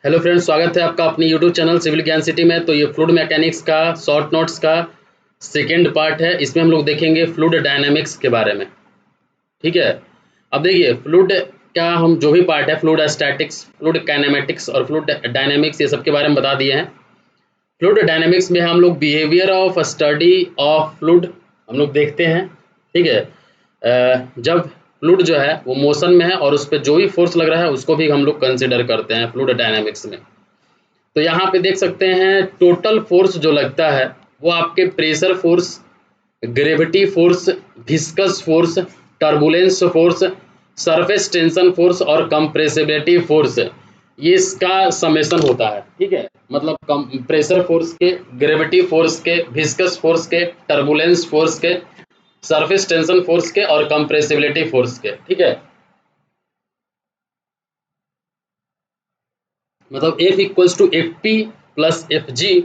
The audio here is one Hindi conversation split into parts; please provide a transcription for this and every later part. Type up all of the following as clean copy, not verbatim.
हेलो फ्रेंड्स, स्वागत है आपका अपनी यूट्यूब चैनल सिविल ज्ञान सिटी में। तो ये फ्लूइड मैकेनिक्स का शॉर्ट नोट्स का सेकेंड पार्ट है। इसमें हम लोग देखेंगे फ्लूइड डायनामिक्स के बारे में। ठीक है, अब देखिए फ्लूइड का हम जो भी पार्ट है, फ्लूइड स्टैटिक्स, फ्लूइड काइनेमेटिक्स और फ्लूइड डायनामिक्स, ये सब के बारे में बता दिए हैं। फ्लूइड डायनामिक्स में हम लोग behaviour of study of fluid हम लोग देखते हैं। ठीक है, जब फ्लूइड जो है वो मोशन में है और उस पर जो भी फोर्स लग रहा है उसको भी हम लोग कंसिडर करते हैं फ्लूइड डायनामिक्स में। तो यहाँ पे देख सकते हैं टोटल फोर्स जो लगता है वो आपके pressure force, gravity force, viscous force, turbulence force, surface tension force और कंप्रेसिबिलिटी फोर्स, ये इसका समेशन होता है। ठीक है, मतलब कम प्रेशर फोर्स के, ग्रेविटी फोर्स के, विस्कस फोर्स के, टर्बुलेंस फोर्स के, सरफेस टेंशन फोर्स के और कंप्रेसिबिलिटी फोर्स के। ठीक है, मतलब F equals to F P plus F G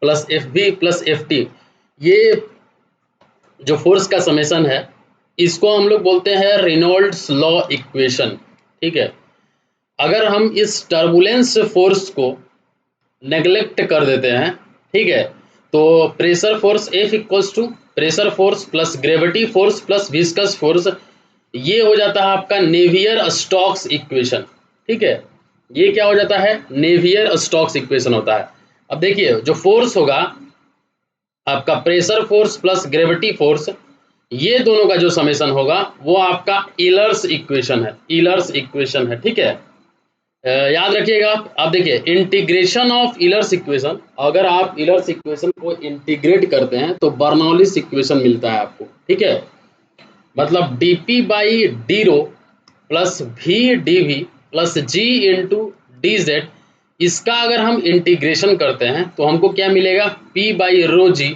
plus F B plus F T, ये जो फोर्स का समेशन है इसको हम लोग बोलते हैं रेनॉल्ड्स लॉ इक्वेशन। ठीक है, अगर हम इस टर्बुलेंस फोर्स को नेग्लेक्ट कर देते हैं, ठीक है, तो pressure force F equals to pressure force plus gravity force plus viscous force, ये हो जाता है आपका नेवियर स्टोक्स इक्वेशन। ठीक है, ये क्या हो जाता है, नेवियर स्टोक्स इक्वेशन होता है। अब देखिए जो फोर्स होगा आपका pressure force plus gravity force, ये दोनों का जो समेशन होगा वो आपका ईलर्स इक्वेशन है, ईलर्स इक्वेशन है। ठीक है, याद रखिएगा आप देखिए इंटीग्रेशन ऑफ ईलर्स इक्वेशन, अगर आप ईलर्स इक्वेशन को इंटीग्रेट करते हैं तो बर्नौलिस इक्वेशन मिलता है आपको। ठीक है, मतलब D P by D rho plus V D V plus G into D Z, इसका अगर हम इंटीग्रेशन करते हैं तो हमको क्या मिलेगा, P by rho ji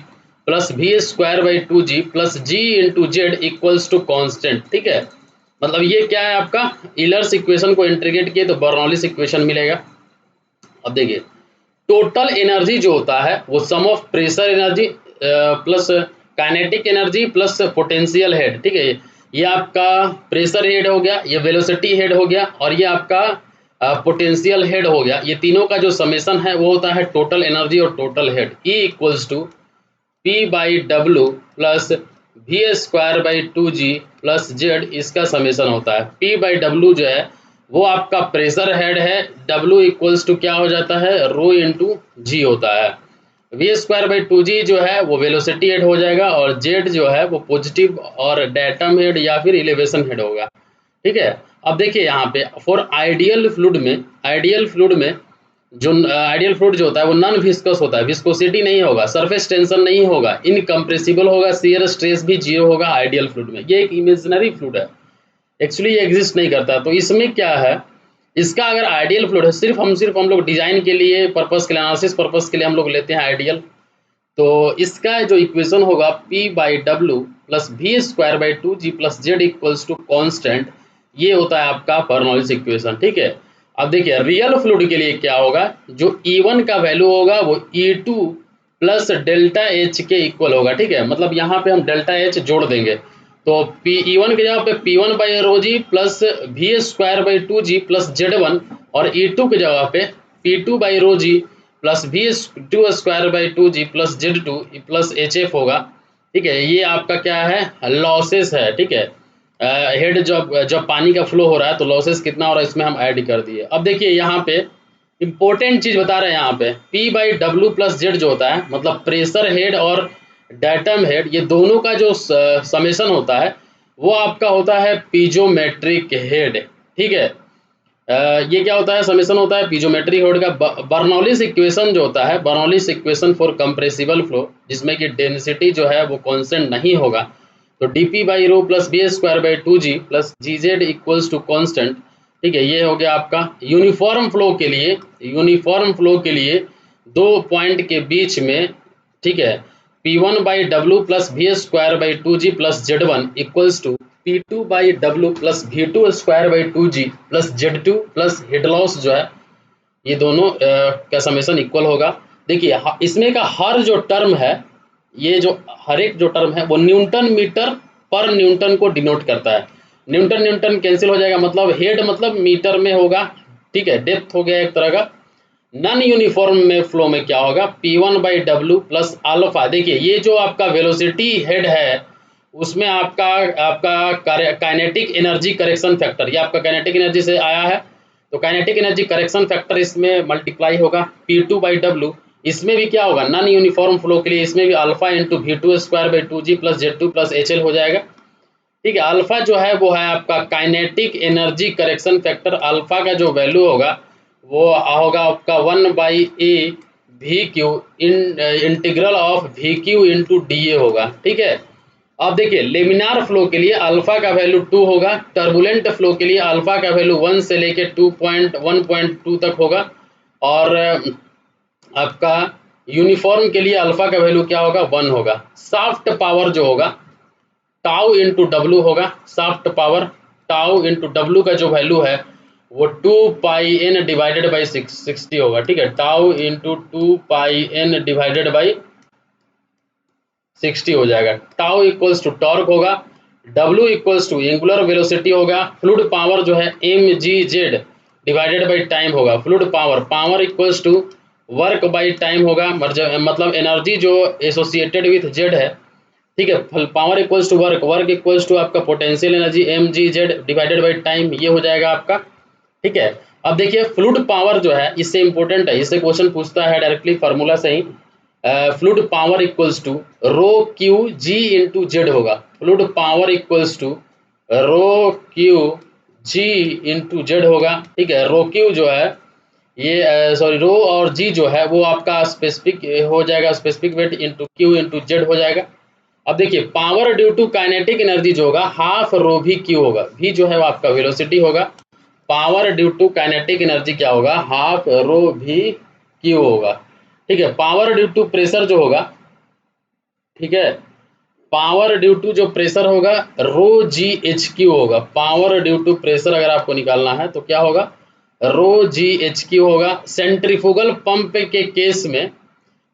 plus we square by two ji plus G into Z equals to constant. ठीक है, मतलब ये क्या है आपका, ईलर्स इक्वेशन को इंटीग्रेट किए तो बर्नौलिस इक्वेशन मिलेगा। अब देखिए टोटल एनर्जी जो होता है वो sum of pressure energy plus kinetic energy plus potential head. ठीक है, ये आपका प्रेशर हेड हो गया, ये वेलोसिटी हेड हो गया और ये आपका पोटेंशियल हेड हो गया। ये तीनों का जो समेशन है वो होता है टोटल एनर्जी और total head. E equals to P by W plus we square by two ji plus Z, इसका समेशन होता है। पी बाई डब्ल्यू जो है वो आपका प्रेशर हेड है, डब्ल्यू इक्वल्स टू क्या हो जाता है, रो इंटू जी होता है। V square by two G जो है वो वेलोसिटी हेड हो जाएगा और जेड जो है वो पॉजिटिव और डेटम हेड या फिर इलेवेशन हेड होगा। ठीक है, अब देखिए यहाँ पे फॉर आइडियल फ्लूइड में, आइडियल फ्लूइड में जो आइडियल फ्लूइड जो होता है वो नॉन विस्कोस होता है, विस्कोसिटी नहीं होगा, सरफेस टेंशन नहीं होगा, इनकम्प्रेसिबल होगा, शियर स्ट्रेस भी जीरो होगा आइडियल फ्लूइड में। ये एक इमेजिनरी फ्लूइड है, एक्चुअली ये एग्जिस्ट नहीं करता। तो इसमें क्या है, इसका अगर आइडियल फ्लूइड है, सिर्फ हम लोग डिजाइन के लिए पर्पस के लिए, एनालिसिस पर्पस के लिए हम लोग लेते हैं आइडियल, तो इसका जो इक्वेशन होगा P by W plus we square by two ji plus Z equals to constant, ये होता है आपका बर्नौलिस इक्वेशन। ठीक है, अब देखिए रियल फ्लूइड के लिए क्या होगा, जो E1 का वैल्यू होगा वो E2 प्लस डेल्टा एच के इक्वल होगा। ठीक है, मतलब यहाँ पे हम डेल्टा एच जोड़ देंगे तो पी E1 की जगह पे P1 by rho ji plus we square by two ji plus z one, और E2 की जगह पे P2 by rho ji plus we two square by two ji plus Z two plus h f होगा। ठीक है, ये आपका क्या है, लॉसेस है। ठीक है, हेड जब जब पानी का फ्लो हो रहा है तो लॉसेस कितना हो रहा है इसमें हम ऐड कर दिए। अब देखिए यहाँ पे इंपॉर्टेंट चीज बता रहे हैं, यहाँ पे P by W plus Z जो होता है, मतलब प्रेशर हेड और डायटम हेड, ये दोनों का जो समेशन होता है वो आपका होता है पीजोमेट्रिक हेड। ठीक है, ये क्या होता है, समेशन होता है पीजोमेट्रिक हेड का। बर्नौलिस इक्वेशन जो होता है, Bernoulli's equation for compressible flow, जिसमें कि डेंसिटी जो है वो कांस्टेंट नहीं होगा, तो D P by rho plus B square by two ji plus G Z equals to constant. ठीक है, ये हो गया आपका यूनिफॉर्म फ्लो के लिए, यूनिफॉर्म फ्लो के लिए दो पॉइंट के बीच में। ठीक है, P one by W plus we square by two ji plus Z one equals to P two by W plus we two square by two ji plus Z two plus head loss जो है, ये दोनों का समेशन इक्वल होगा। देखिए इसमें का हर जो टर्म है, ये जो हर एक जो टर्म है वो न्यूटन मीटर पर न्यूटन को डिनोट करता है। न्यूटन न्यूटन कैंसिल हो जाएगा, मतलब हेड मतलब मीटर में होगा। ठीक है, डेप्थ हो गया एक तरह का, नॉन यूनिफॉर्म में फ्लो में क्या होगा, P1/W प्लस अल्फा। देखिए ये जो आपका वेलोसिटी हेड है उसमें आपका आपका काइनेटिक एनर्जी करेक्शन फैक्टर, ये आपका काइनेटिक एनर्जी से आया है, तो काइनेटिक एनर्जी करेक्शन फैक्टर इसमें मल्टीप्लाई होगा P2/W। इसमें भी क्या होगा, नॉन यूनिफॉर्म फ्लो के लिए इसमें भी alpha into V2²/2G plus Z2 plus HL हो जाएगा। ठीक है, अल्फा जो है वो है आपका kinetic energy correction factor. Alpha का जो वैल्यू होगा वो होगा आपका 1/A/V/Q integral of VQ into DA होगा। ठीक है, अब देखिए लेमिनार फ्लो के लिए अल्फा का वैल्यू 2 होगा, टर्बुलेंट फ्लो के लिए अल्फा का वैल्यू 1 से लेके 1.2 तक होगा, और आपका यूनिफॉर्म के लिए अल्फा का वैल्यू क्या होगा, 1 होगा। सॉफ्ट पावर जो होगा टाउ इंटू डब्ल्यू होगा, soft power tau into W का जो वैल्यू है वो 2πn डिवाइडेड बाई 60 होगा। ठीक है, tau into 2πn divided by 60 हो जाएगा। टाउ इक्वल्स टू टॉर्क होगा, W equals to angular velocity होगा, फ्लूइड पावर जो है mgz डिवाइडेड बाई टाइम होगा। Fluid power, power equals to work by time होगा, मतलब एनर्जी जो एसोसिएटेड विथ जेड है। ठीक है, power equals to work, work equals to आपका potential energy mgz divided by time, ये हो जाएगा आपका। ठीक है, अब देखिए फ्लूइड पावर जो है इससे इंपॉर्टेंट है, इससे क्वेश्चन पूछता है डायरेक्टली फार्मूला से ही। Fluid power equals to rho Q g into Z होगा। Fluid power equals to rho Q g into Z होगा। ठीक है, रो क्यू जो है ये सॉरी रो और जी जो है वो आपका स्पेसिफिक हो जाएगा, specific weight into Q into Z हो जाएगा। अब देखिए power due to kinetic energy जो होगा हाफ रो भी क्यू होगा, भी जो है वो आपका वेलोसिटी होगा। Power due to kinetic energy क्या होगा, हाफ रो भी क्यू होगा। ठीक है, पावर ड्यू टू प्रेशर जो होगा, ठीक है, पावर ड्यू टू जो प्रेशर होगा रो जी एच क्यू होगा। पावर ड्यू टू प्रेशर अगर आपको निकालना है तो क्या होगा, रो जी एच क्यू होगा। सेंट्रीफ्यूगल पंप के केस में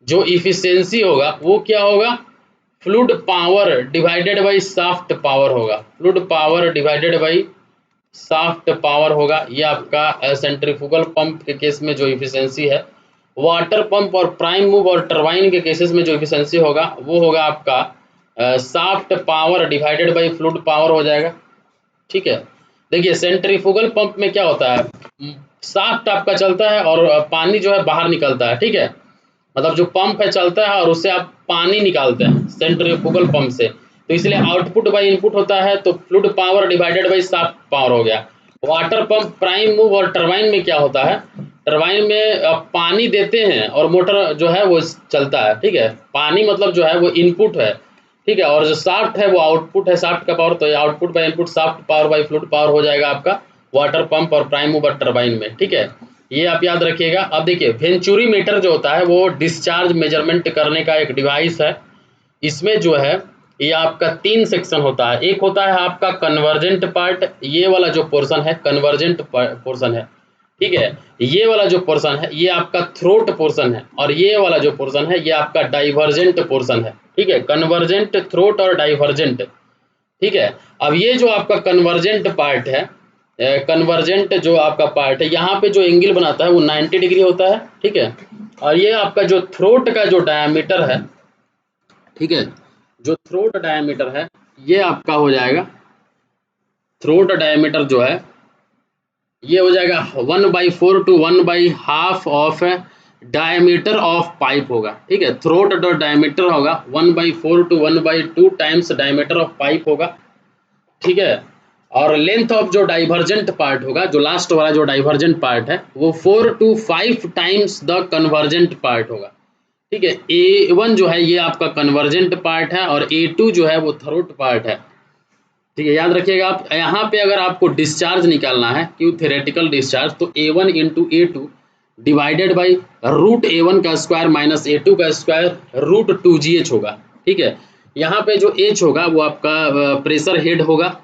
जो इफिशियंसी होगा वो क्या होगा, fluid power divided by shaft power होगा। Fluid power divided by shaft power होगा, ये आपका सेंट्रीफ्यूगल पंप के केस में जो इफिशियंसी है। वाटर पंप और प्राइम मूव और टरबाइन के केसेस में जो इफिशियंसी होगा वो होगा आपका soft power divided by fluid power हो जाएगा। ठीक है, देखिए सेंट्रीफ्यूगल पंप में क्या होता है, शाफ्ट आपका चलता है और पानी जो है बाहर निकलता है। ठीक है, मतलब जो पंप है चलता है और उससे आप पानी निकालते हैं सेंट्रीफ्यूगल पंप से, तो इसलिए आउटपुट बाई इनपुट होता है, तो fluid power divided by shaft power हो गया। वाटर पंप, प्राइम मूव और टरबाइन में क्या होता है, टरबाइन में पानी देते हैं और मोटर जो है वो चलता है। ठीक है, पानी मतलब जो है वो इनपुट है। ठीक है, और जो शाफ्ट है वो आउटपुट है, शाफ्ट का पावर, तो output by input shaft power by fluid power हो जाएगा आपका वाटर पंप और प्राइम मूवर टरबाइन में। ठीक है, ये आप याद रखिएगा। अब देखिए वेंचुरी मीटर जो होता है वो डिस्चार्ज मेजरमेंट करने का एक डिवाइस है। इसमें जो है ये आपका 3 सेक्शन होता है। एक होता है आपका कन्वर्जेंट पार्ट, ये वाला जो पोर्शन है कन्वर्जेंट पोर्शन है। ठीक है, ये वाला जो पोर्शन है ये आपका थ्रोट पोर्शन है, और ये वाला जो पोर्शन है ये आपका डाइवर्जेंट पोर्शन है। ठीक है, कन्वर्जेंट, थ्रोट और डाइवर्जेंट। ठीक है, अब ये जो आपका कन्वर्जेंट पार्ट है, कन्वर्जेंट जो आपका पार्ट है यहाँ पे जो एंगल बनाता है वो 90 डिग्री होता है। ठीक है, और ये आपका जो थ्रोट का जो डायमीटर है, ठीक है, जो थ्रोट डायमीटर है ये आपका हो जाएगा, थ्रोट डायमीटर जो है ये हो जाएगा 1/4 to 1/2 of diameter of pipe होगा। ठीक है, थ्रोट और डायमीटर होगा 1/4 to 1/2 times diameter of pipe होगा। ठीक है, और लेंथ ऑफ जो डाइवर्जेंट पार्ट होगा, जो लास्ट वाला जो डाइवर्जेंट पार्ट है वो 4 to 5 times the convergent part होगा। ठीक है, A1 जो है ये आपका कन्वर्जेंट पार्ट है और A2 जो है वो थ्रोट पार्ट है। ठीक है, याद रखिएगा आप यहाँ पे अगर आपको डिस्चार्ज निकालना है, क्यों थ्योरेटिकल डिस्चार्ज, तो A1 into A2 divided by root A1 का स्क्वायर माइनस A2 का स्क्वायर रूट 2GH होगा। ठीक है, यहाँ पे जो H होगा वो आपका प्रेशर हेड होगा।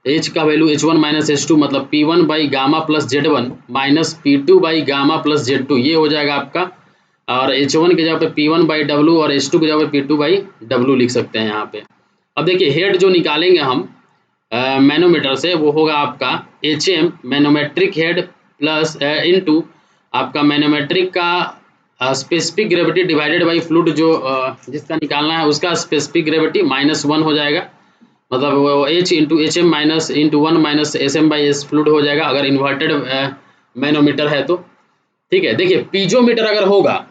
H का वैल्यू H1 माइनस H2 मतलब P1 by gamma plus Z1 minus P2 by gamma plus Z2, ये हो जाएगा आपका। और H1 के जगह पे P1 बाई W और H2 के जगह पे P2 बाई W लिख सकते हैं यहाँ पे। अब देखिए हेड जो निकालेंगे हम मैनोमीटर से वो होगा आपका HM manometric head plus into आपका मैनोमेट्रिक का specific gravity divided by fluid जो जिसका निकालना है उसका स्पेसिफिक ग्रेविटी -1 हो जाएगा, मतलब वो H into H M minus into 1 minus S M by S fluid हो जाएगा अगर इन्वर्टेड मैनोमीटर है तो। ठीक है, देखिए पीजोमीटर अगर होगा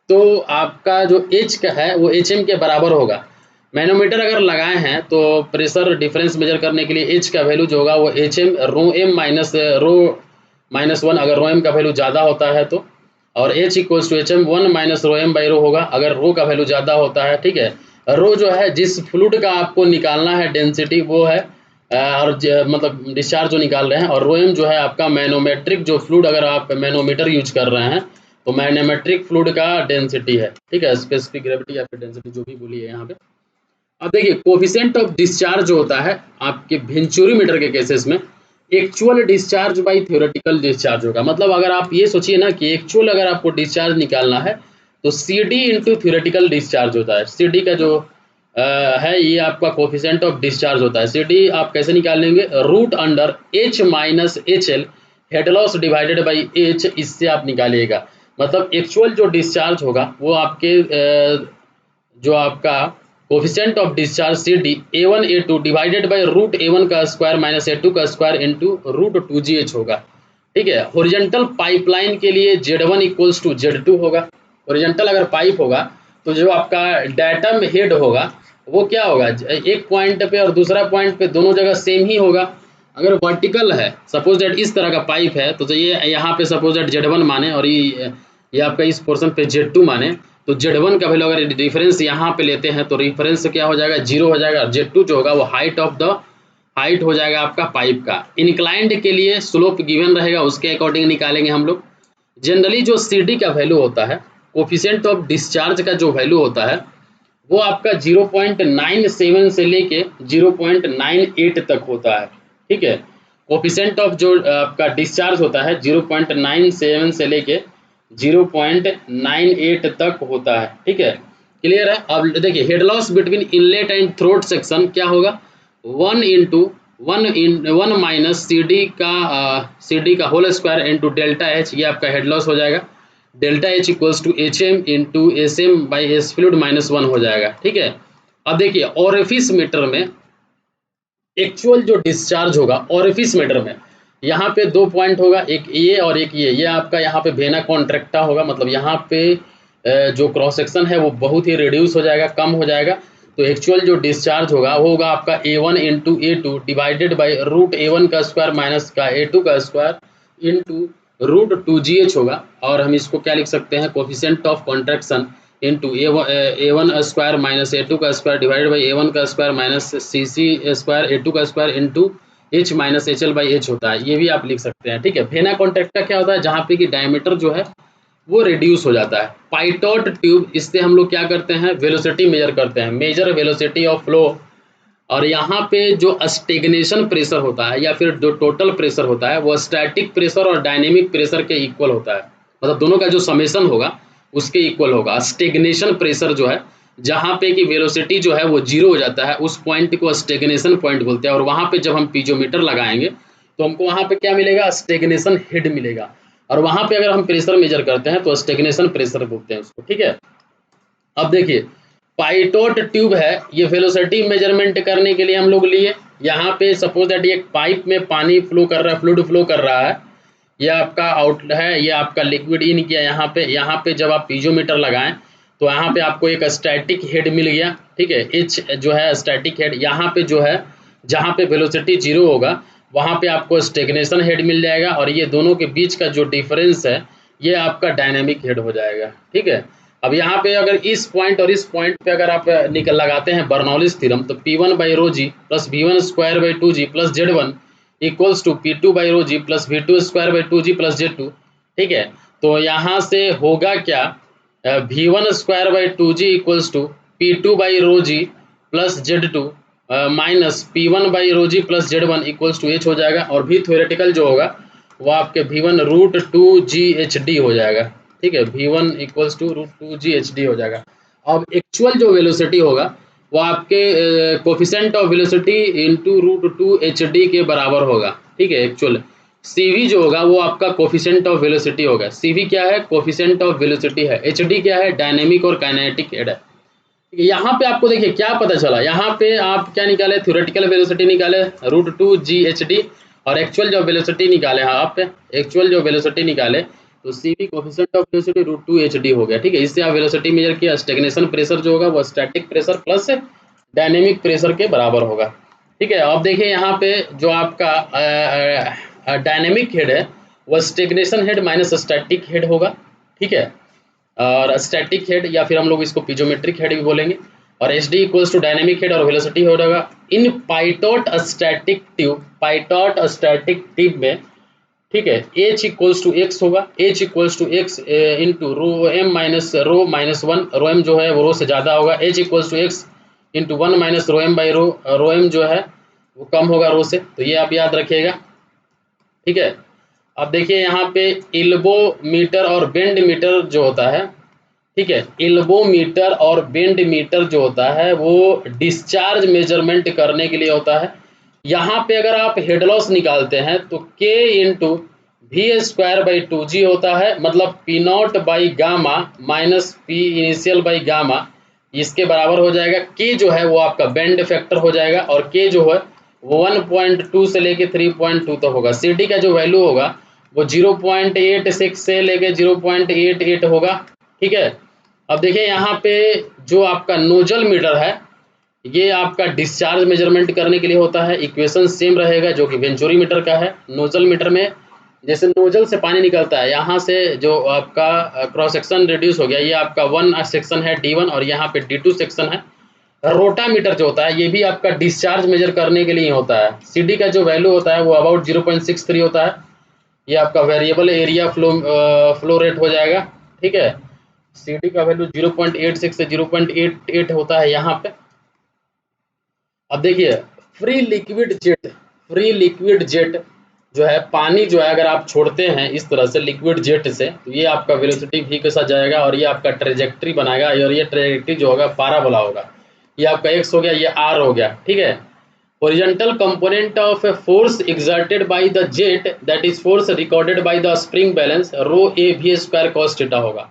तो आपका जो H का है वो HM के बराबर होगा। मैनोमीटर अगर लगाए हैं तो प्रेशर डिफरेंस मेजर करने के लिए H का वैल्यू जो होगा वो HM रो एम माइनस रो -1 अगर रो एम का वैल्यू ज़्यादा होता है तो, और H equals to H M 1 minus rho M by rho होगा अगर रो का वैल्यू ज़्यादा होता है। ठीक है, रो जो है जिस फ्लूइड का आपको निकालना है डेंसिटी वो है और मतलब डिस्चार्ज जो निकाल रहे हैं, और रो एम जो है आपका मैनोमेट्रिक जो फ्लूइड अगर आप मैनोमीटर यूज कर रहे हैं तो मैनोमेट्रिक फ्लूइड का डेंसिटी है। ठीक है, स्पेसिफिक ग्रेविटी या फिर डेंसिटी जो भी बोलिए यहाँ पे। अब देखिए कोफिशिएंट ऑफ डिस्चार्ज जो होता है आपके वेंचुरीमीटर के केसेस में actual discharge by theoretical discharge होगा। मतलब अगर आप ये सोचिए ना कि एक्चुअल अगर आपको डिस्चार्ज निकालना है तो C D into theoretical discharge होता है। सी डी का जो है ये आपका कोफिशिएंट ऑफ डिस्चार्ज होता है। सी डी आप कैसे निकाल लेंगे, root under H minus H L head loss divided by H, इससे आप निकालिएगा। मतलब एक्चुअल जो डिस्चार्ज होगा वो आपके जो आपका coefficient of discharge C D A1 A2 divided by root A1 का स्क्वायर माइनस A2 का स्क्वायर इंटू रूट 2GH होगा। ठीक है, हॉरिजॉन्टल पाइपलाइन के लिए Z1 इक्वल्स टू Z2 होगा। हॉरिजॉन्टल अगर पाइप होगा तो जो आपका डायटम हेड होगा वो क्या होगा, एक पॉइंट पे और दूसरा पॉइंट पे दोनों जगह सेम ही होगा। अगर वर्टिकल है सपोज दैट इस तरह का पाइप है तो ये यहाँ पे सपोज दैट Z1 माने और ये आपका इस पोर्शन पे Z2 माने, तो Z1 का वैल्यू अगर डिफरेंस यहाँ पे लेते हैं तो रिफरेंस क्या हो जाएगा, 0 हो जाएगा। और Z2 जो होगा वो हाइट हो जाएगा आपका पाइप का। इंक्लाइंड के लिए स्लोप गिवन रहेगा, उसके अकॉर्डिंग निकालेंगे हम लोग। जनरली जो CD का वैल्यू होता है, कोफिशिएंट ऑफ डिस्चार्ज का जो वैल्यू होता है वो आपका 0.97 से लेके 0.98 तक होता है। ठीक है, कोफिशिएंट ऑफ जो आपका डिस्चार्ज होता है 0.97 से लेके 0.98 तक होता है। ठीक है, क्लियर है। अब देखिए head loss between inlet and throat section क्या होगा, 1 माइनस सी डी का whole square into delta H, ये आपका हेड लॉस हो जाएगा। Delta H equals to H M into S M by S fluid -1 हो जाएगा। ठीक है, अब देखिए ऑरिफिस मीटर में एक्चुअल जो डिस्चार्ज होगा ऑरिफिस मीटर में यहाँ पे 2 पॉइंट होगा, एक ये और एक ये आपका यहाँ पे वेना कॉन्ट्रैक्टा होगा। मतलब यहाँ पे जो क्रॉस सेक्शन है वो बहुत ही रिड्यूस हो जाएगा, कम हो जाएगा। तो एक्चुअल जो डिस्चार्ज होगा वो होगा आपका A1 into A2 divided by root A1 का स्क्वायर माइनस का A2 का स्क्वायर इंटू रूट 2GH होगा। और हम इसको क्या लिख सकते हैं, coefficient of contraction into A1 square minus A2 का स्क्वायर डिवाइडेड बाई A1 का square minus CC square A2 का square into H minus HL by H होता है, ये भी आप लिख सकते हैं। ठीक है, वेना कॉन्ट्रैक्टा क्या होता है, जहाँ पे कि डायमीटर जो है वो रिड्यूस हो जाता है। पाइटोट ट्यूब, इससे हम लोग क्या करते हैं, वेलोसिटी मेजर करते हैं, मेजर वेलोसिटी ऑफ फ्लो। और यहाँ पे जो स्टेगनेशन प्रेशर होता है या फिर जो टोटल प्रेशर होता है वो स्टैटिक प्रेशर और डायनेमिक प्रेशर के इक्वल होता है। मतलब दोनों का जो समेशन होगा उसके इक्वल होगा। स्टेगनेशन प्रेशर जो है जहाँ पे कि वेलोसिटी जो है वो 0 हो जाता है उस पॉइंट को स्टेगनेशन पॉइंट बोलते हैं। और वहाँ पे जब हम पीजोमीटर लगाएंगे तो हमको वहाँ पे क्या मिलेगा, स्टेगनेशन हेड मिलेगा। और वहाँ पे अगर हम प्रेशर मेजर करते हैं तो स्टेगनेशन प्रेशर बोलते हैं उसको। ठीक है, अब देखिए पाइटोट ट्यूब है, ये वेलोसिटी मेजरमेंट करने के लिए हम लोग लिए। यहाँ पे सपोज दैट ये पाइप में पानी फ्लो कर रहा है, फ्लूइड फ्लो कर रहा है, ये आपका आउट है, ये आपका लिक्विड इन किया यहाँ पे जब आप पीजोमीटर लगाएं तो यहाँ पे आपको एक स्टैटिक हेड मिल गया। ठीक है, एच जो है स्टैटिक हेड, यहाँ पे जो है जहाँ पे वेलोसिटी 0 होगा वहाँ पे आपको स्टेगनेशन हेड मिल जाएगा। और ये दोनों के बीच का जो डिफरेंस है ये आपका डायनेमिक हेड हो जाएगा। ठीक है, अब यहाँ पे अगर इस पॉइंट और इस पॉइंट पे अगर आप लगाते हैं बर्नौलिस थ्योरम तो P1 by rho ji plus V1 square by 2G plus Z1 equals to P2 by rho ji plus V2 square by 2G plus Z2। ठीक है, तो यहाँ से होगा क्या, V1 square by 2G equals to P2 by rho ji plus Z2 minus P1 by rho ji plus Z1 equals to H हो जाएगा। और भी थ्योरेटिकल जो होगा वो आपके V1 रूट 2GHD हो जाएगा। ठीक है, V1 equals to root 2GHD हो जाएगा। अब एक्चुअल जो वेलोसिटी होगा वो आपके coefficient of velocity into root 2HD के बराबर होगा। ठीक है, एक्चुअल CV जो होगा वो आपका कोफिशिएंट ऑफ वेलोसिटी होगा। CV क्या है? कोफिशिएंट ऑफ वेलोसिटी है। HD क्या है? डायनेमिक और काइनेटिक हेड है। यहाँ पे आपको देखिए क्या पता चला, यहाँ पे आप क्या निकाले? थ्योरेटिकल वेलोसिटी निकाले √2GHD, और एक्चुअल जो वेलोसिटी निकाले, हाँ आप एक्चुअल जो वेलोसिटी निकाले तो CV coefficient of velocity √2HD हो गया। ठीक है, इससे आप वेलोसिटी मेजर किया। स्टेग्नेशन प्रेशर जो होगा वो static pressure plus dynamic pressure के बराबर होगा। ठीक है, अब देखिए यहाँ पे जो आपका डायनेमिक हेड है वह stagnation head minus static head होगा। ठीक है, और स्टैटिक हेड या फिर हम लोग इसको पीजोमेट्रिक हेड भी बोलेंगे। और H D equals to dynamic head और वेलोसिटी हो जाएगा इन पाइटॉट स्टैटिक ट्यूब में। ठीक है, एच इक्वल्स टू एक्स होगा। H equals to X into rho M minus rho minus one. Rho M जो है वो रो से ज़्यादा होगा। H equals to X into one minus rho M by rho. Rho M जो है वो कम होगा रो से, तो ये आप याद रखिएगा। ठीक है, अब देखिए यहाँ पे इल्बो मीटर और बेंड मीटर जो होता है, ठीक है, इल्बो मीटर और बेंड मीटर जो होता है वो डिस्चार्ज मेजरमेंट करने के लिए होता है। यहाँ पे अगर आप हेड लॉस निकालते हैं तो K into V² by 2G होता है, मतलब P0 by gamma minus P initial by gamma, इसके बराबर हो जाएगा। K जो है वो आपका बेंड फैक्टर हो जाएगा, और K जो है वो 1.2 से लेके 3.2 तक होगा। CD का जो वैल्यू होगा वो 0.86 से लेके 0.88 होगा। ठीक है, अब देखिए यहाँ पे जो आपका नोजल मीटर है ये आपका डिस्चार्ज मेजरमेंट करने के लिए होता है। इक्वेशन सेम रहेगा जो कि वेंचुरी मीटर का है। नोजल मीटर में जैसे नोजल से पानी निकलता है, यहाँ से जो आपका क्रॉस सेक्शन रिड्यूस हो गया, ये आपका 1 सेक्शन है D1 और यहाँ पे D2 सेक्शन है। रोटा मीटर जो होता है ये भी आपका डिस्चार्ज मेजर करने के लिए होता है। CD का जो वैल्यू होता है वो अबाउट 0.63 होता है। ये आपका वेरिएबल एरिया फ्लो रेट हो जाएगा। ठीक है, CD का वैल्यू 0.86 से 0.88 होता है यहाँ पे। अब देखिए फ्री लिक्विड जेट जो है, पानी जो है अगर आप छोड़ते हैं इस तरह से लिक्विड जेट से, तो ये आपका वेलोसिटी v के साथ जाएगा और ये आपका ट्रेजेक्ट्री बनाएगा, और ये ट्रेजेक्ट्री जो होगा पाराबोला होगा। ये आपका x हो गया, ये r हो गया। ठीक है, horizontal component of a force exerted by the jet, that is force recorded by the spring balance rho a v² cos theta होगा।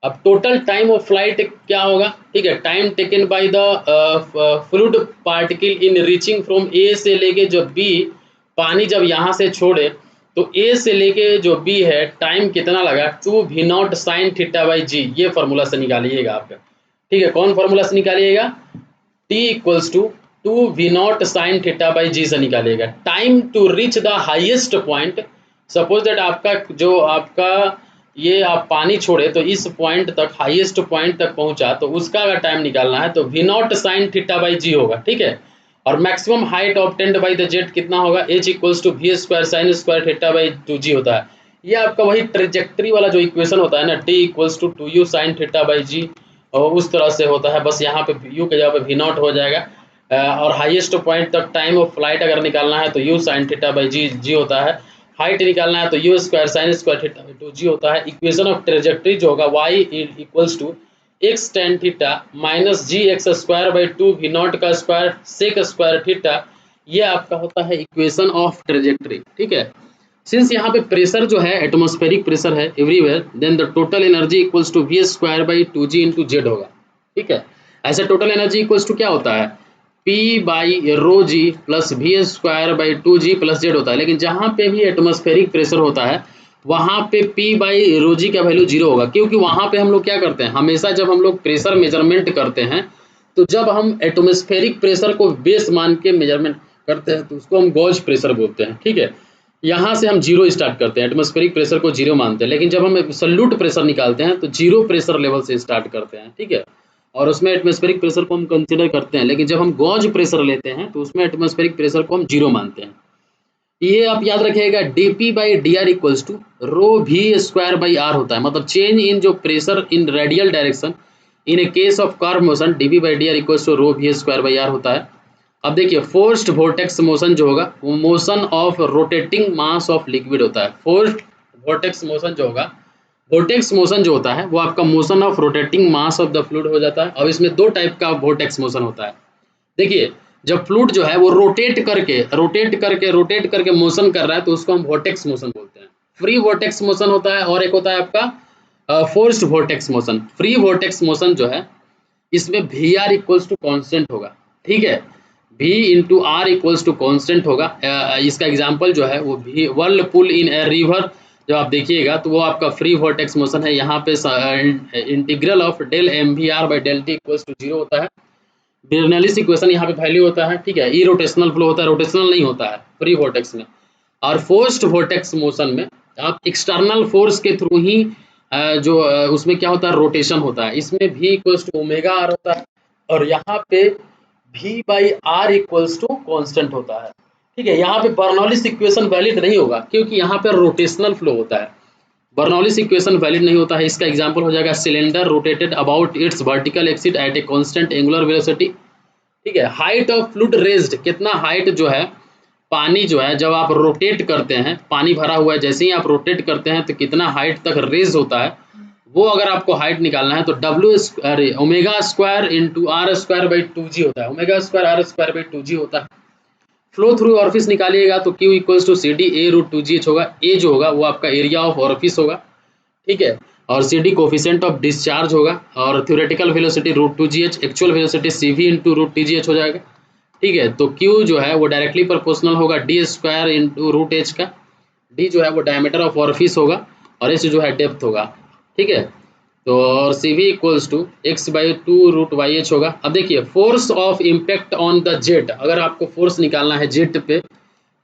अब टोटल टाइम ऑफ फ्लाइट क्या होगा? ठीक है, time taken by the fluid particle in reaching from A से लेके जो बी, पानी जब यहाँ से छोड़े तो ए से लेके जो बी है टाइम कितना लगा? 2v0 साइन थीटा बाई जी। ये फार्मूला से निकालिएगा आप। ठीक है, कौन फार्मूला से निकालिएगा? T equals to 2v0 sine theta by g से निकालिएगा। Time to reach the highest point, suppose that आपका जो आपका ये आप पानी छोड़े तो इस पॉइंट तक, हाईएस्ट पॉइंट तक पहुंचा, तो उसका अगर टाइम निकालना है तो v0 साइन थीटा बाई जी होगा। ठीक है, और maximum height obtained by the jet कितना होगा? h equals to v² sine square theta by 2g होता है। ये आपका वही ट्रेजेक्ट्री वाला जो इक्वेशन होता है ना, t equals to 2u sine theta by g, और उस तरह से होता है। बस यहाँ पे u के जगह पे v0 हो जाएगा, और हाईएस्ट पॉइंट तक टाइम ऑफ फ्लाइट अगर निकालना है तो u साइन थीटा बाई जी होता है। हाइट निकालना है तो u² sign square theta by 2g होता है। इक्वेशन ऑफ ट्रेजेक्ट्री जो होगा y equals to x tan theta minus G X square by 2 v0 का स्क्वायर सेक स्क्वायर थीटा, ये आपका होता है इक्वेशन ऑफ ट्रेजेक्ट्री। ठीक है, सिंस यहाँ पे प्रेशर जो है एटमॉस्फेरिक प्रेशर है everywhere, then the total energy equals to v² by 2g into Z होगा। ठीक है, ऐसा टोटल एनर्जी इक्वल्स टू क्या होता है? P by rho ji plus v² by 2g plus Z होता है। लेकिन जहाँ पे भी एटमॉस्फेरिक प्रेशर होता है वहाँ पे P बाई रो जी का वैल्यू 0 होगा, क्योंकि वहाँ पे हम लोग क्या करते हैं, हमेशा जब हम लोग प्रेशर मेजरमेंट करते हैं तो जब हम एटमॉस्फेरिक प्रेशर को बेस मान के मेजरमेंट करते हैं तो उसको हम गॉज प्रेशर बोलते हैं। ठीक है, यहाँ से हम 0 स्टार्ट करते हैं, एटमॉस्फेरिक प्रेशर को 0 मानते हैं, लेकिन जब हम एब्सोल्यूट प्रेशर निकालते हैं तो 0 प्रेशर लेवल से स्टार्ट करते हैं। ठीक है, और उसमें एटमॉस्फेरिक प्रेशर को हम कंसिडर करते हैं, लेकिन जब हम गॉज प्रेशर लेते हैं तो उसमें एटमॉस्फेरिक प्रेशर को हम 0 मानते हैं। ये आप याद रखिएगा, dp by D R equals to rho v² by R होता है, मतलब चेंज इन जो pressure in radial direction in a case of curve motion dp by D R equals to rho v² by R होता है। अब देखिए फोर्स्ड वोर्टेक्स मोशन जो होगा वो motion of rotating mass of liquid होता है। फोर्स्ड वोर्टेक्स मोशन जो होगा, वोर्टेक्स मोशन जो होता है वो आपका motion of rotating mass of the fluid हो जाता है। अब इसमें दो टाइप का वोर्टेक्स मोशन होता है। देखिए जब फ्लूइड जो है वो रोटेट करके मोशन कर रहा है तो उसको हम वोर्टेक्स मोशन बोलते हैं। फ्री वोर्टेक्स मोशन होता है और एक होता है आपका forced vortex motion. Free vortex motion जो है इसमें V R equals to constant होगा, ठीक है, v into R equals to constant होगा। इसका एग्जाम्पल जो है वो व्हर्लपूल इन ए रिवर, जब आप देखिएगा तो वो आपका फ्री वोर्टेक्स मोशन है। यहाँ पे integral of del M V R by del T equals to 0 होता है। बर्नौलीज इक्वेशन यहाँ पे वैल्यू होता है, ठीक है, ई रोटेशनल फ्लो होता है, रोटेशनल नहीं होता है फ्री वोर्टेक्स में। और फोर्स्ड वोर्टेक्स मोशन में आप एक्सटर्नल फोर्स के थ्रू ही उसमें क्या होता है, रोटेशन होता है। इसमें v equals to omega R होता है और यहाँ पे v by R equals to constant होता है, ठीक है। यहाँ पे बर्नौलीज इक्वेशन वैलिड नहीं होगा क्योंकि यहाँ पे रोटेशनल फ्लो होता है, बर्नौलीज इक्वेशन वैलिड नहीं होता है। इसका एग्जांपल हो जाएगा cylinder rotated about it's vertical axis at a constant angular velocity, ठीक है। हाइट ऑफ फ्लूइड रेज्ड, कितना हाइट जो है पानी जो है जब आप रोटेट करते हैं, पानी भरा हुआ है, जैसे ही आप रोटेट करते हैं तो कितना हाइट तक रेज होता है, वो अगर आपको हाइट निकालना है तो डब्ल्यू अरे omega square into R square by 2g होता है, omega square R square by 2g होता है। फ्लो थ्रू ऑरिफिस निकालिएगा तो Q equals to C D A root 2gh होगा। ए जो होगा वो आपका एरिया ऑफ ऑरिफिस होगा, ठीक है, और C D coefficient of discharge होगा और theoretical velocity root 2gh, actual velocity CV into root TGH हो जाएगा, ठीक है। तो Q जो है वो डायरेक्टली प्रोपोर्शनल होगा D square into root H का, डी जो है वो डायमीटर ऑफ ऑरिफिस होगा और एच जो है डेप्थ होगा, ठीक है। तो और C V equals to x by 2 root y h होगा। अब देखिए force of impact on the jet, अगर आपको फोर्स निकालना है जेट पे